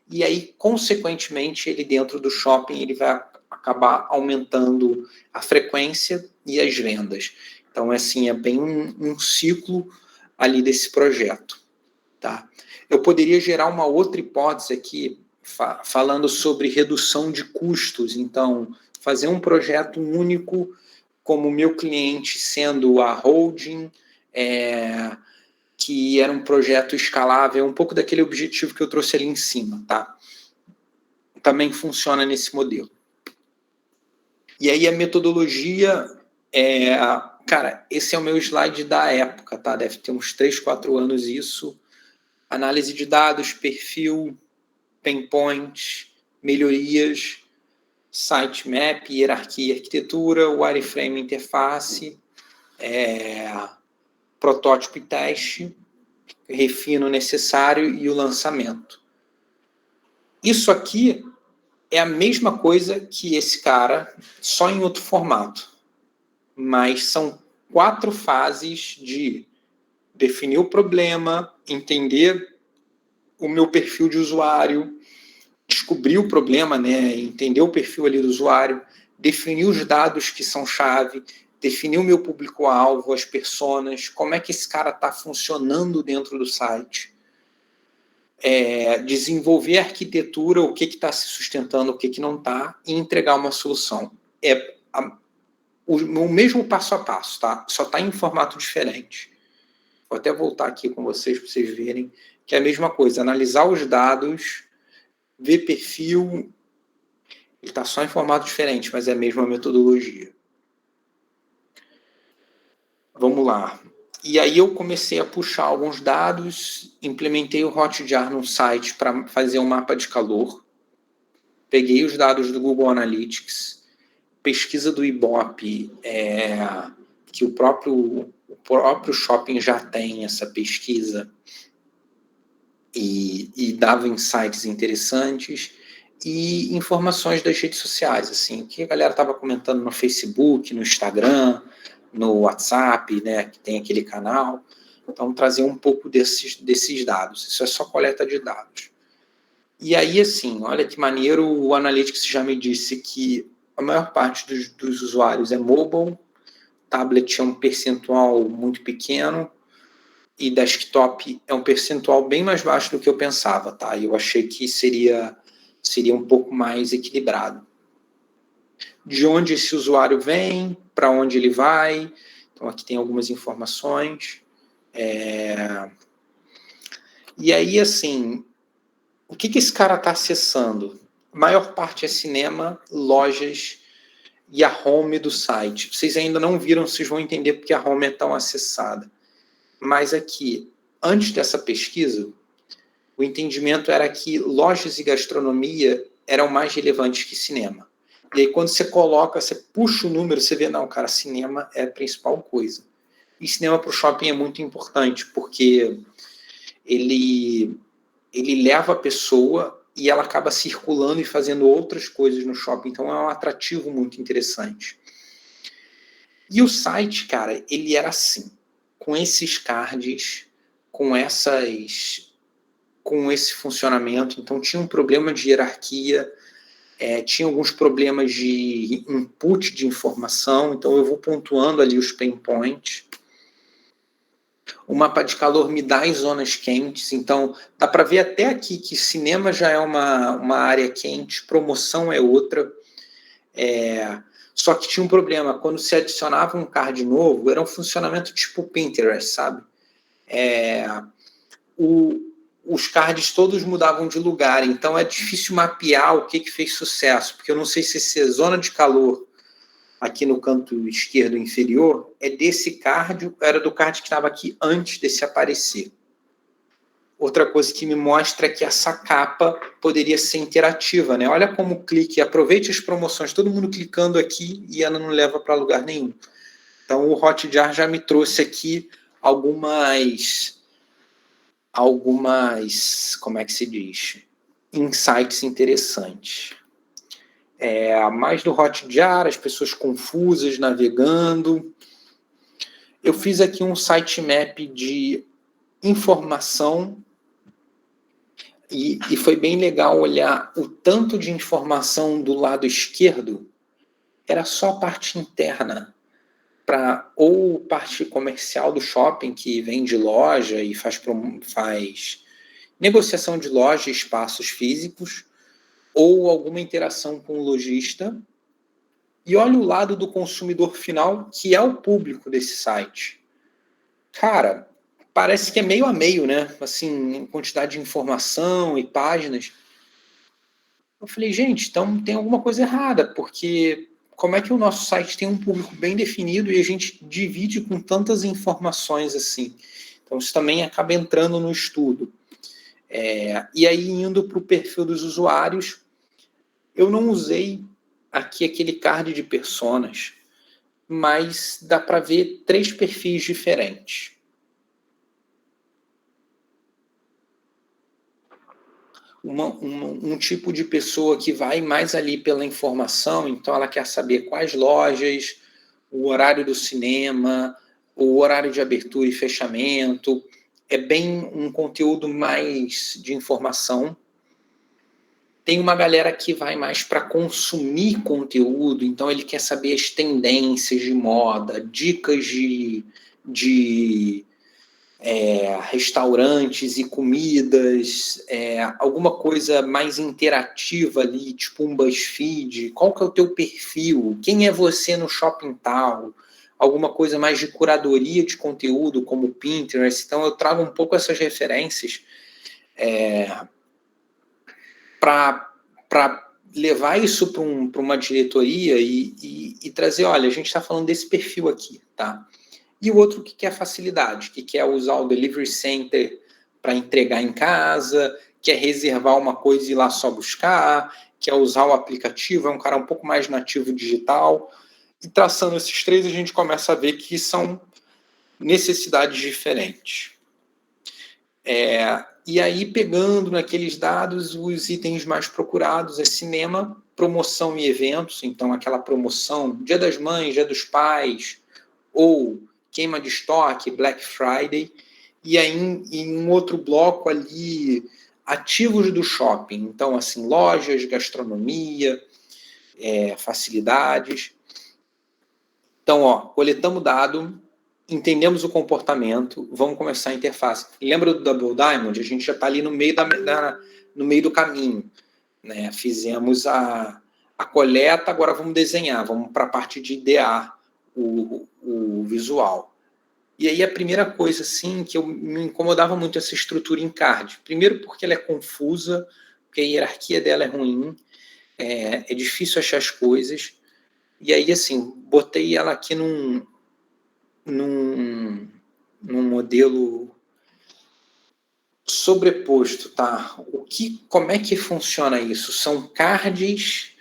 e aí, consequentemente, ele dentro do shopping, ele vai acabar aumentando a frequência e as vendas. Então, assim, é bem um ciclo ali desse projeto, tá? Eu poderia gerar uma outra hipótese aqui, falando sobre redução de custos. Então, fazer um projeto único, como meu cliente sendo a holding, que era um projeto escalável, um pouco daquele objetivo que eu trouxe ali em cima, tá? Também funciona nesse modelo. E aí a metodologia, cara, esse é o meu slide da época, tá? Deve ter uns 3, 4 anos isso. Análise de dados, perfil, pain points, melhorias, sitemap, hierarquia e arquitetura, wireframe interface, protótipo e teste, refino necessário e o lançamento. Isso aqui é a mesma coisa que esse cara, só em outro formato. Mas são 4 fases de definir o problema, entender o meu perfil de usuário, descobrir o problema, né? Entender o perfil ali do usuário, definir os dados que são chave, definir o meu público-alvo, as personas, como é que esse cara está funcionando dentro do site, desenvolver a arquitetura, o que está se sustentando, o que não está, e entregar uma solução. O mesmo passo a passo, tá? Só está em formato diferente. Vou até voltar aqui com vocês para vocês verem que é a mesma coisa, analisar os dados, ver perfil, ele está só em formato diferente, mas é a mesma metodologia. Vamos lá. E aí eu comecei a puxar alguns dados, implementei o Hotjar no site para fazer um mapa de calor, peguei os dados do Google Analytics, pesquisa do Ibope, que o próprio shopping já tem essa pesquisa, e dava insights interessantes, e informações das redes sociais, assim, que a galera estava comentando no Facebook, no Instagram, no WhatsApp, né, que tem aquele canal. Então, trazer um pouco desses dados. Isso é só coleta de dados. E aí, assim, olha que maneiro, o Analytics já me disse que a maior parte dos usuários é mobile, tablet é um percentual muito pequeno, e desktop é um percentual bem mais baixo do que eu pensava, tá? Eu achei que seria um pouco mais equilibrado. De onde esse usuário vem, para onde ele vai. Então, aqui tem algumas informações. E aí, assim, o que esse cara está acessando? A maior parte é cinema, lojas e a home do site. Vocês ainda não viram, vocês vão entender porque a home é tão acessada. Mas aqui, antes dessa pesquisa, o entendimento era que lojas e gastronomia eram mais relevantes que cinema. E aí, quando você coloca, você puxa o número, você vê, não, cara, cinema é a principal coisa. E cinema para o shopping é muito importante, porque ele leva a pessoa e ela acaba circulando e fazendo outras coisas no shopping. Então, é um atrativo muito interessante. E o site, cara, ele era assim, com esses cards, com esse funcionamento. Então, tinha um problema de hierarquia, tinha alguns problemas de input de informação. Então, eu vou pontuando ali os pain points. O mapa de calor me dá as zonas quentes. Então, dá para ver até aqui que cinema já é uma área quente, promoção é outra. Só que tinha um problema. Quando se adicionava um card novo, era um funcionamento tipo Pinterest, sabe? os cards todos mudavam de lugar, então é difícil mapear o que fez sucesso, porque eu não sei se essa zona de calor aqui no canto esquerdo inferior é desse card, era do card que estava aqui antes desse aparecer. Outra coisa que me mostra é que essa capa poderia ser interativa, né? Olha como o clique, aproveite as promoções, todo mundo clicando aqui e ela não leva para lugar nenhum. Então o Hotjar já me trouxe aqui algumas, como é que se diz? Insights interessantes. Mais do Hotjar, as pessoas confusas navegando. Eu fiz aqui um sitemap de informação e foi bem legal olhar o tanto de informação do lado esquerdo. Era só a parte interna, ou parte comercial do shopping, que vende loja e faz negociação de loja e espaços físicos, ou alguma interação com o lojista. E olha o lado do consumidor final, que é o público desse site. Cara, parece que é meio a meio, né? Assim, em quantidade de informação e páginas. Eu falei, gente, então tem alguma coisa errada, porque como é que o nosso site tem um público bem definido e a gente divide com tantas informações assim? Então, isso também acaba entrando no estudo. E aí, indo para o perfil dos usuários, eu não usei aqui aquele card de personas, mas dá para ver 3 perfis diferentes. Um tipo de pessoa que vai mais ali pela informação, então ela quer saber quais lojas, o horário do cinema, o horário de abertura e fechamento. É bem um conteúdo mais de informação. Tem uma galera que vai mais para consumir conteúdo, então ele quer saber as tendências de moda, dicas de restaurantes e comidas, alguma coisa mais interativa ali, tipo um BuzzFeed, qual que é o teu perfil, quem é você no shopping tal, alguma coisa mais de curadoria de conteúdo, como o Pinterest. Então eu trago um pouco essas referências para levar isso para uma diretoria e trazer, olha, a gente está falando desse perfil aqui, tá? E o outro que quer facilidade, que quer usar o Delivery Center para entregar em casa, quer reservar uma coisa e ir lá só buscar, quer usar o aplicativo, é um cara um pouco mais nativo digital. E traçando esses 3, a gente começa a ver que são necessidades diferentes. E aí, pegando naqueles dados, os itens mais procurados é cinema, promoção e eventos, então aquela promoção, Dia das Mães, Dia dos Pais, ou queima de estoque, Black Friday, e aí em um outro bloco ali, ativos do shopping, então assim, lojas, gastronomia, facilidades. Então, coletamos dado, entendemos o comportamento, vamos começar a interface. Lembra do Double Diamond? A gente já está ali no meio, no meio do caminho, né? Fizemos a coleta, agora vamos desenhar, vamos para a parte de idear o visual. E aí a primeira coisa, assim, que me incomodava muito essa estrutura em card. Primeiro porque ela é confusa, porque a hierarquia dela é ruim, é difícil achar as coisas. E aí, assim, botei ela aqui num modelo sobreposto, tá? Como é que funciona isso? São cards,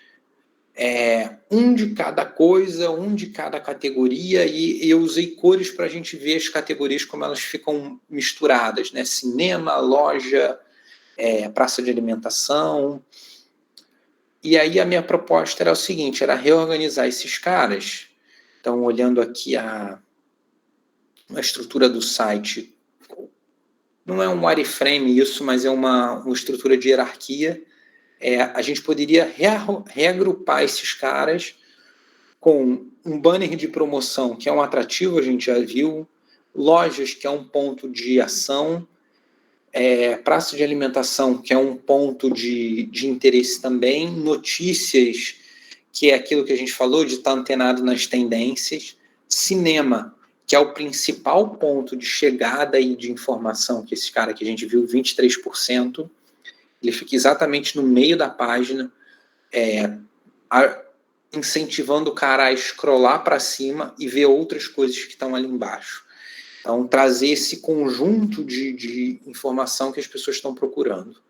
um de cada coisa, um de cada categoria, e eu usei cores para a gente ver as categorias como elas ficam misturadas, né? Cinema, loja, praça de alimentação. E aí a minha proposta era o seguinte, era reorganizar esses caras. Então, olhando aqui a estrutura do site, não é um wireframe isso, mas é uma estrutura de hierarquia. A gente poderia reagrupar esses caras com um banner de promoção, que é um atrativo, a gente já viu, lojas, que é um ponto de ação, praça de alimentação, que é um ponto de interesse também, notícias, que é aquilo que a gente falou, de estar antenado nas tendências, cinema, que é o principal ponto de chegada e de informação, que esse cara que a gente viu, 23%, ele fica exatamente no meio da página, incentivando o cara a scrollar para cima e ver outras coisas que estão ali embaixo. Então, trazer esse conjunto de informação que as pessoas estão procurando.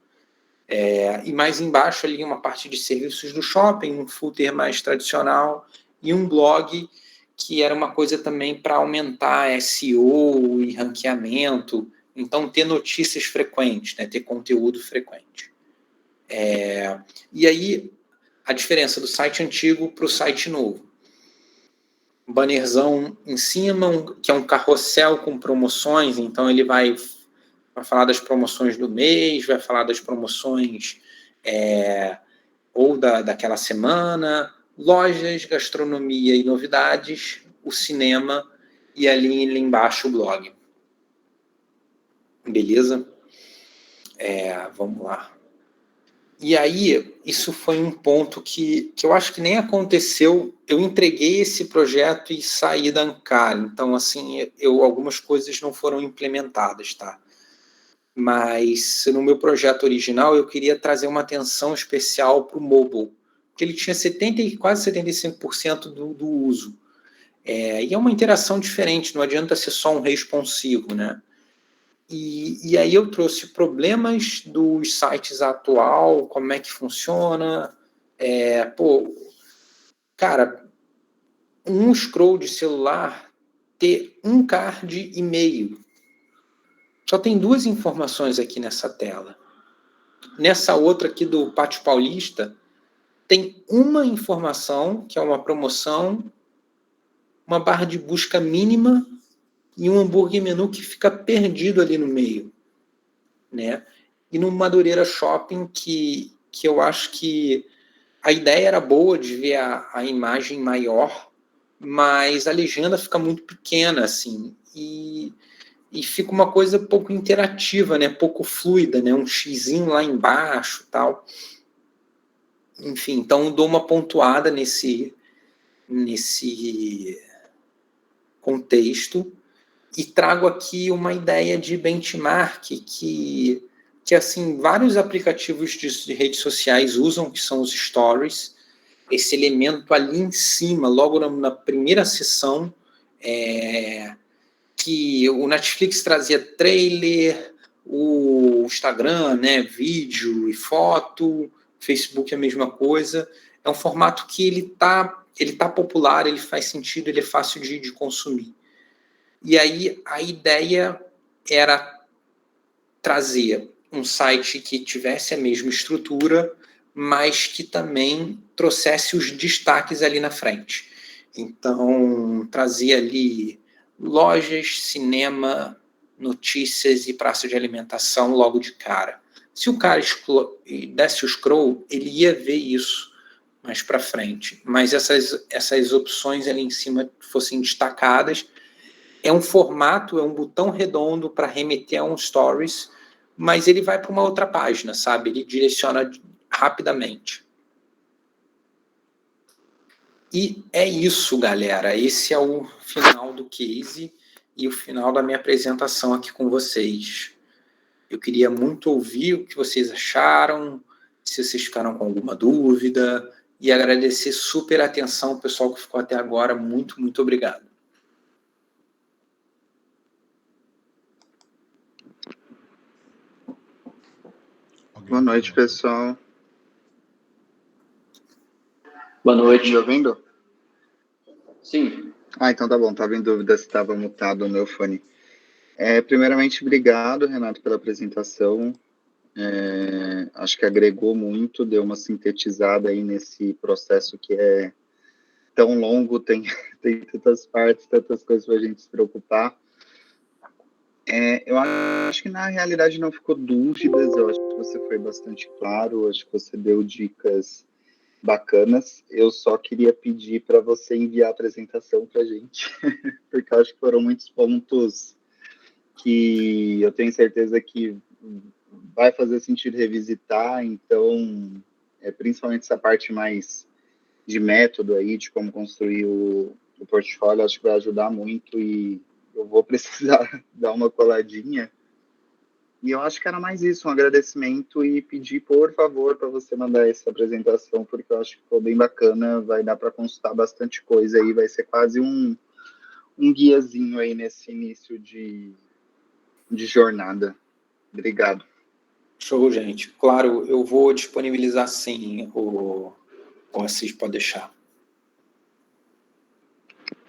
E mais embaixo ali uma parte de serviços do shopping, um footer mais tradicional e um blog que era uma coisa também para aumentar SEO e ranqueamento, então ter notícias frequentes, né, ter conteúdo frequente. E aí, a diferença do site antigo para o site novo. Um bannerzão em cima, que é um carrossel com promoções, então ele vai falar das promoções do mês, vai falar das promoções ou daquela semana, lojas, gastronomia e novidades, o cinema e ali embaixo o blog. Beleza? Vamos lá. E aí, isso foi um ponto que eu acho que nem aconteceu. Eu entreguei esse projeto e saí da Ancala. Então, assim, algumas coisas não foram implementadas, tá? Mas no meu projeto original eu queria trazer uma atenção especial para o mobile, porque ele tinha quase 75% do uso. E é uma interação diferente, não adianta ser só um responsivo, né? E aí eu trouxe problemas dos sites atual, como é que funciona. Cara, um scroll de celular ter um card e meio. Só tem 2 informações aqui nessa tela. Nessa outra aqui do Pátio Paulista, tem uma informação, que é uma promoção, uma barra de busca mínima e um hambúrguer menu que fica perdido ali no meio, né? E no Madureira Shopping, que eu acho que a ideia era boa de ver a imagem maior, mas a legenda fica muito pequena, assim, e fica uma coisa pouco interativa, né? Pouco fluida, né? Um xizinho lá embaixo, tal. Enfim, então dou uma pontuada nesse contexto e trago aqui uma ideia de benchmark que assim, vários aplicativos de redes sociais usam, que são os stories, esse elemento ali em cima, logo na primeira sessão, que o Netflix trazia trailer, o Instagram, né, vídeo e foto, Facebook é a mesma coisa. É um formato que ele tá popular, ele faz sentido, ele é fácil de consumir. E aí a ideia era trazer um site que tivesse a mesma estrutura, mas que também trouxesse os destaques ali na frente. Então, trazia ali lojas, cinema, notícias e praça de alimentação logo de cara. Se o cara desse o scroll, ele ia ver isso mais para frente. Mas essas opções ali em cima fossem destacadas. É um formato, é um botão redondo para remeter a um stories, mas ele vai para uma outra página, sabe? Ele direciona rapidamente. E é isso, galera. Esse é o final do case e o final da minha apresentação aqui com vocês. Eu queria muito ouvir o que vocês acharam, se vocês ficaram com alguma dúvida, e agradecer super a atenção ao pessoal que ficou até agora. Muito, muito obrigado. Boa noite, pessoal. Boa noite. Me ouvindo? Sim. Então tá bom. Tava em dúvida se estava mutado o meu fone. Primeiramente, obrigado, Renato, pela apresentação. Acho que agregou muito, deu uma sintetizada aí nesse processo que é tão longo, tem tantas partes, tantas coisas para a gente se preocupar. Eu acho que na realidade não ficou dúvidas, eu acho que você foi bastante claro, acho que você deu dicas bacanas. Eu só queria pedir para você enviar a apresentação para a gente, porque eu acho que foram muitos pontos que eu tenho certeza que vai fazer sentido revisitar, então, principalmente essa parte mais de método aí, de como construir o portfólio, acho que vai ajudar muito e eu vou precisar dar uma coladinha. E eu acho que era mais isso, um agradecimento e pedir, por favor, para você mandar essa apresentação, porque eu acho que ficou bem bacana, vai dar para consultar bastante coisa aí, vai ser quase um guiazinho aí nesse início de jornada. Obrigado. Show, gente. Claro, eu vou disponibilizar sim, o Assis pode deixar.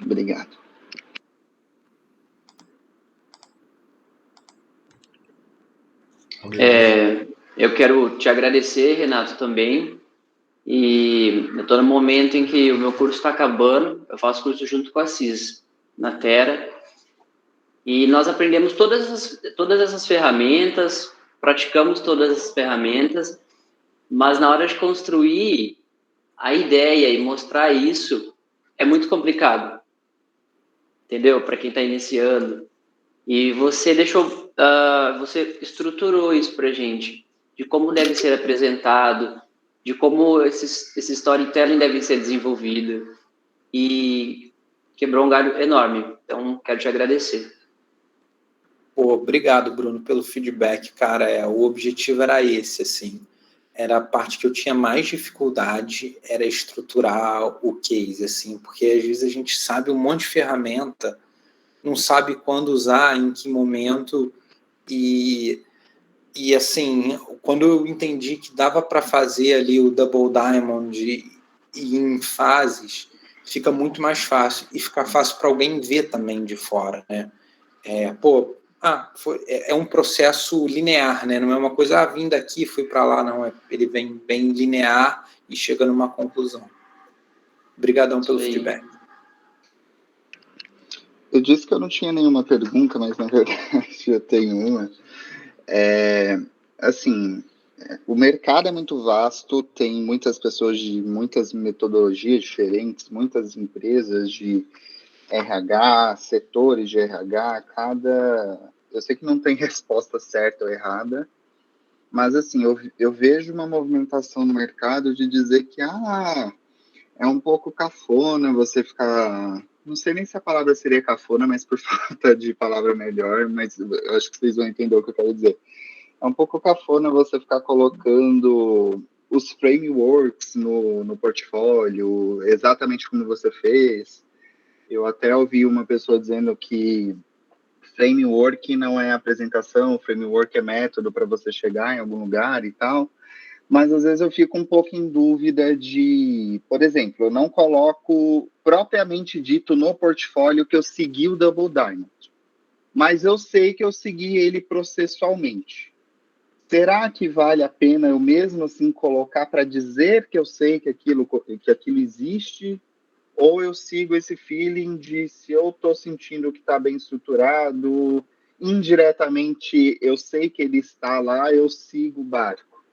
Obrigado. Eu quero te agradecer, Renato, também. E eu estou no momento em que o meu curso está acabando, eu faço curso junto com a CIS, na Terra, e nós aprendemos todas essas ferramentas, praticamos todas essas ferramentas, mas na hora de construir a ideia e mostrar isso, é muito complicado, entendeu? Para quem está iniciando. E você você estruturou isso para a gente, de como deve ser apresentado, de como esse storytelling deve ser desenvolvido, e quebrou um galho enorme. Então, quero te agradecer. Pô, obrigado, Bruno, pelo feedback, cara. O objetivo era esse, assim. Era a parte que eu tinha mais dificuldade, era estruturar o case, assim, porque às vezes a gente sabe um monte de ferramenta, não sabe quando usar, em que momento, e assim, quando eu entendi que dava para fazer ali o Double Diamond e em fases, fica muito mais fácil, e fica fácil para alguém ver também de fora, né? É um processo linear, né? Não é uma coisa, vim daqui, fui para lá, não. Ele vem bem linear e chega numa conclusão. Obrigadão pelo feedback. Eu disse que eu não tinha nenhuma pergunta, mas na verdade eu tenho uma. Assim, o mercado é muito vasto, tem muitas pessoas de muitas metodologias diferentes, muitas empresas de RH, setores de RH, eu sei que não tem resposta certa ou errada, mas assim, eu vejo uma movimentação no mercado de dizer que é um pouco cafona você ficar, não sei nem se a palavra seria cafona, mas por falta de palavra melhor, mas eu acho que vocês vão entender o que eu quero dizer. É um pouco cafona você ficar colocando os frameworks no portfólio, exatamente como você fez. Eu até ouvi uma pessoa dizendo que framework não é apresentação, framework é método para você chegar em algum lugar e tal. Mas às vezes eu fico um pouco em dúvida de, por exemplo, eu não coloco propriamente dito no portfólio que eu segui o Double Diamond, mas eu sei que eu segui ele processualmente. Será que vale a pena eu mesmo assim colocar para dizer que eu sei que aquilo existe? Ou eu sigo esse feeling de se eu estou sentindo que está bem estruturado, indiretamente eu sei que ele está lá, eu sigo o barco?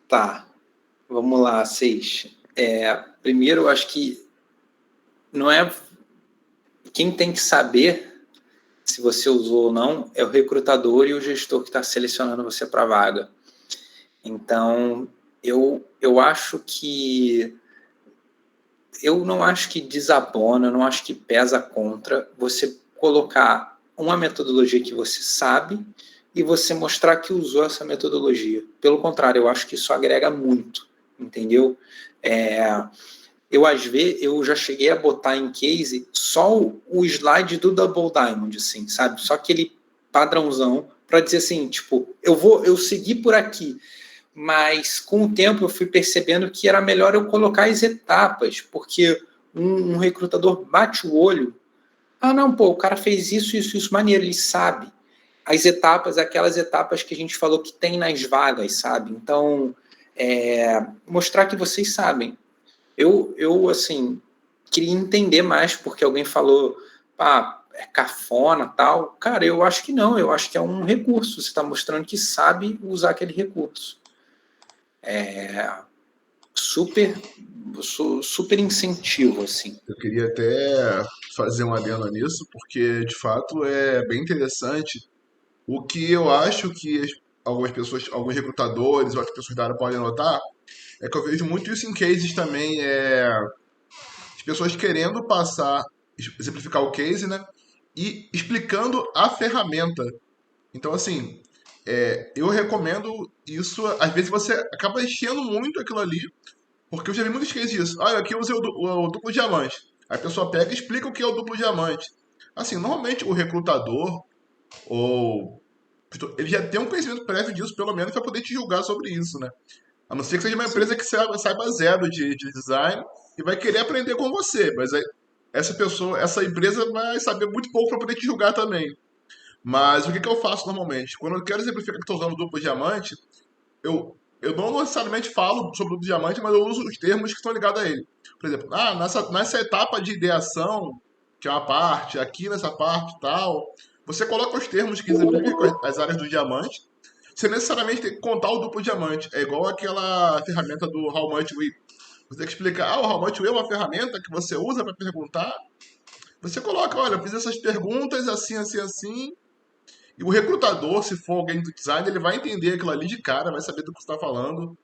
Tá, vamos lá, Seix. Primeiro, eu acho que não é... Quem tem que saber se você usou ou não é o recrutador e o gestor que está selecionando você para a vaga. Então, eu acho que... Eu não acho que desabona, não acho que pesa contra você colocar uma metodologia que você sabe e você mostrar que usou essa metodologia. Pelo contrário, eu acho que isso agrega muito, entendeu? Eu já cheguei a botar em case só o slide do Double Diamond, assim, sabe? Só aquele padrãozão para dizer assim, tipo, eu segui por aqui, mas com o tempo eu fui percebendo que era melhor eu colocar as etapas, porque um recrutador bate o olho, não, pô, o cara fez isso, maneiro, ele sabe. As etapas, aquelas etapas que a gente falou que tem nas vagas, sabe? Então, mostrar que vocês sabem. Eu assim, queria entender mais, porque alguém falou, é cafona, tal. Cara, eu acho que não, eu acho que é um recurso. Você está mostrando que sabe usar aquele recurso. Super incentivo, assim. Eu queria até fazer um adendo nisso, porque de fato é bem interessante. O que eu acho que algumas pessoas, alguns recrutadores ou outras pessoas da área podem notar, é que eu vejo muito isso em cases também, pessoas querendo passar, exemplificar o case, né? E explicando a ferramenta. Então, assim, eu recomendo isso. Às vezes você acaba enchendo muito aquilo ali, porque eu já vi muitos cases disso. Ah, aqui eu usei o duplo diamante. Aí a pessoa pega e explica o que é o duplo diamante. Assim, normalmente o recrutador, ou ele já tem um conhecimento prévio disso, pelo menos, para poder te julgar sobre isso, né? A não ser que seja uma empresa que saiba zero de design e vai querer aprender com você. Mas aí, essa pessoa, essa empresa vai saber muito pouco para poder te julgar também. Mas o que, que eu faço normalmente? Quando eu quero exemplificar que estou usando duplo diamante, eu não necessariamente falo sobre o duplo diamante, mas eu uso os termos que estão ligados a ele. Por exemplo, nessa etapa de ideação, que é uma parte, aqui nessa parte e tal, você coloca os termos que exemplificam as áreas do diamante, você necessariamente tem que contar o duplo diamante. É igual aquela ferramenta do How Much We. Você tem que explicar, o How Much We é uma ferramenta que você usa para perguntar. Você coloca, olha, eu fiz essas perguntas assim, assim, assim. E o recrutador, se for alguém do design, ele vai entender aquilo ali de cara, vai saber do que você está falando.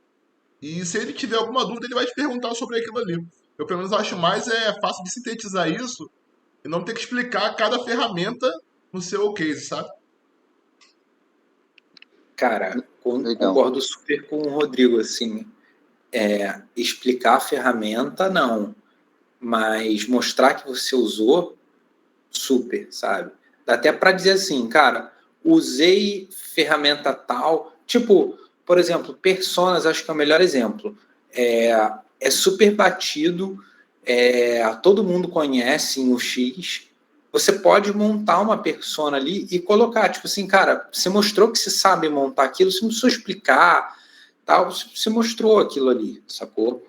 E se ele tiver alguma dúvida, ele vai te perguntar sobre aquilo ali. Eu, pelo menos, acho mais fácil de sintetizar isso e não ter que explicar cada ferramenta no seu case, sabe? Cara, Legal. concordo super com o Rodrigo, assim, explicar a ferramenta, não, mas mostrar que você usou, super, sabe? Dá até para dizer assim, cara, usei ferramenta tal, tipo, por exemplo, personas, acho que é o melhor exemplo. É super batido, todo mundo conhece em UX. Você pode montar uma persona ali e colocar, tipo assim, cara, você mostrou que você sabe montar aquilo, você não precisa explicar, tal, você mostrou aquilo ali, sacou?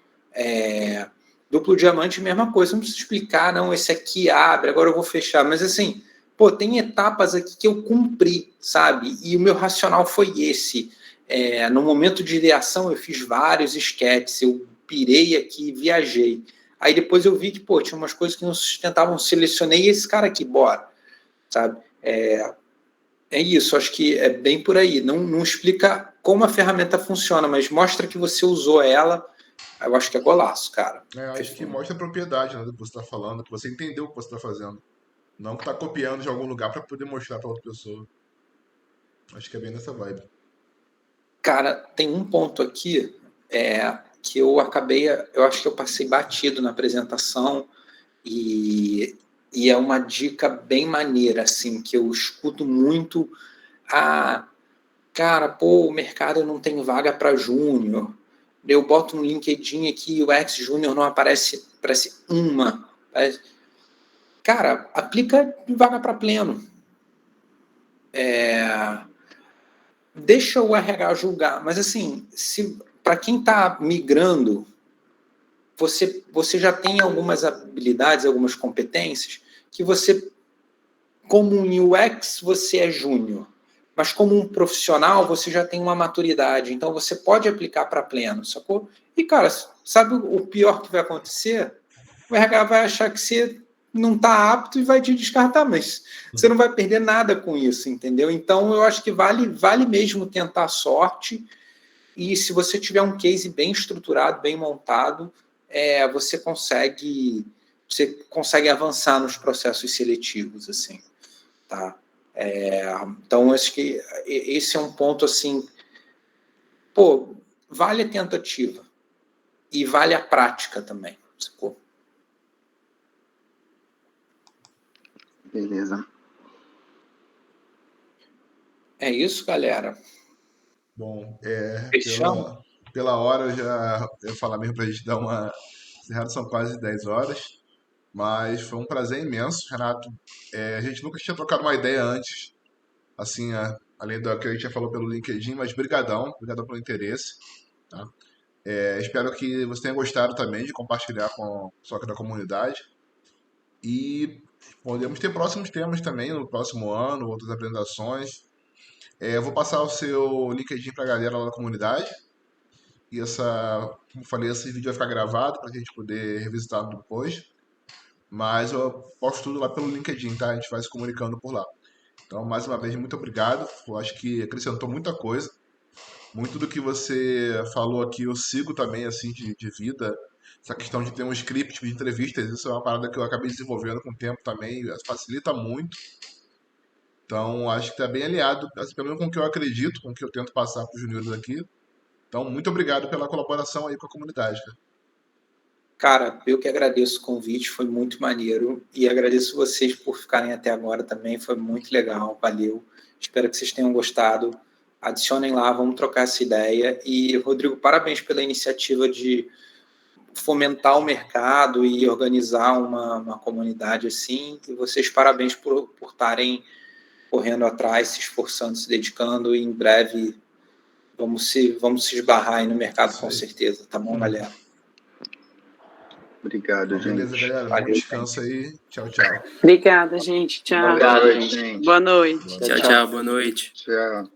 Duplo diamante, mesma coisa, você não precisa explicar, não, esse aqui abre, agora eu vou fechar, mas assim, pô, tem etapas aqui que eu cumpri, sabe? E o meu racional foi esse. No momento de ideação, eu fiz vários sketches, eu pirei aqui, viajei. Aí depois eu vi que, pô, tinha umas coisas que não sustentavam, selecionei esse cara aqui, bora, sabe? É isso, acho que é bem por aí. Não explica como a ferramenta funciona, mas mostra que você usou ela. Eu acho que é golaço, cara. Acho que mostra a propriedade, né, do que você está falando, que você entendeu o que você está fazendo. Não que está copiando de algum lugar para poder mostrar para outra pessoa. Acho que é bem nessa vibe. Cara, tem um ponto aqui que eu acho que eu passei batido na apresentação e é uma dica bem maneira, assim, que eu escuto muito. Cara, pô, o mercado não tem vaga para júnior. Eu boto um LinkedIn aqui, o ex-júnior não aparece, parece uma. Cara, aplica vaga para pleno. Deixa o RH julgar, mas assim, para quem está migrando, você já tem algumas habilidades, algumas competências que você, como um UX, você é júnior, mas como um profissional, você já tem uma maturidade, então você pode aplicar para pleno, sacou? E, cara, sabe o pior que vai acontecer? O RH vai achar que você não está apto e vai te descartar, mas você não vai perder nada com isso, entendeu? Então, eu acho que vale mesmo tentar a sorte, e se você tiver um case bem estruturado, bem montado, você consegue avançar nos processos seletivos, assim, tá? Então, acho que esse é um ponto, assim, pô, vale a tentativa e vale a prática também, sacou? Beleza. É isso, galera. Bom, Fechamos? pela hora eu já ia falar mesmo pra gente dar uma encerrada, são quase 10 horas, mas foi um prazer imenso, Renato. A gente nunca tinha trocado uma ideia antes, assim, além do que a gente já falou pelo LinkedIn, mas brigadão pelo interesse, tá? Espero que você tenha gostado também de compartilhar com o pessoal aqui da comunidade. E podemos ter próximos temas também no próximo ano, outras apresentações. Eu vou passar o seu LinkedIn para a galera lá da comunidade. E como eu falei, esse vídeo vai ficar gravado para a gente poder revisitar depois. Mas eu posto tudo lá pelo LinkedIn, tá? A gente vai se comunicando por lá. Então, mais uma vez, muito obrigado. Eu acho que acrescentou muita coisa. Muito do que você falou aqui eu sigo também, assim, de vida. Essa questão de ter um script de entrevistas, isso é uma parada que eu acabei desenvolvendo com o tempo também, facilita muito. Então, acho que está bem alinhado, assim, pelo menos com o que eu acredito, com o que eu tento passar para os juniores aqui. Então, muito obrigado pela colaboração aí com a comunidade, cara. Cara, eu que agradeço o convite, foi muito maneiro. E agradeço vocês por ficarem até agora também, foi muito legal, valeu. Espero que vocês tenham gostado. Adicionem lá, vamos trocar essa ideia. E, Rodrigo, parabéns pela iniciativa de fomentar o mercado e organizar uma comunidade assim. E vocês, parabéns por estarem correndo atrás, se esforçando, se dedicando. E em breve vamos se esbarrar aí no mercado com certeza, tá bom, galera? Obrigado, Então, beleza, gente. galera. Bom Valeu, descanso aí. Tchau, tchau. Obrigada, gente. Tchau. Obrigado, Boa noite, gente. gente. Boa noite. Tchau, Tchau, tchau. tchau, boa noite. Tchau.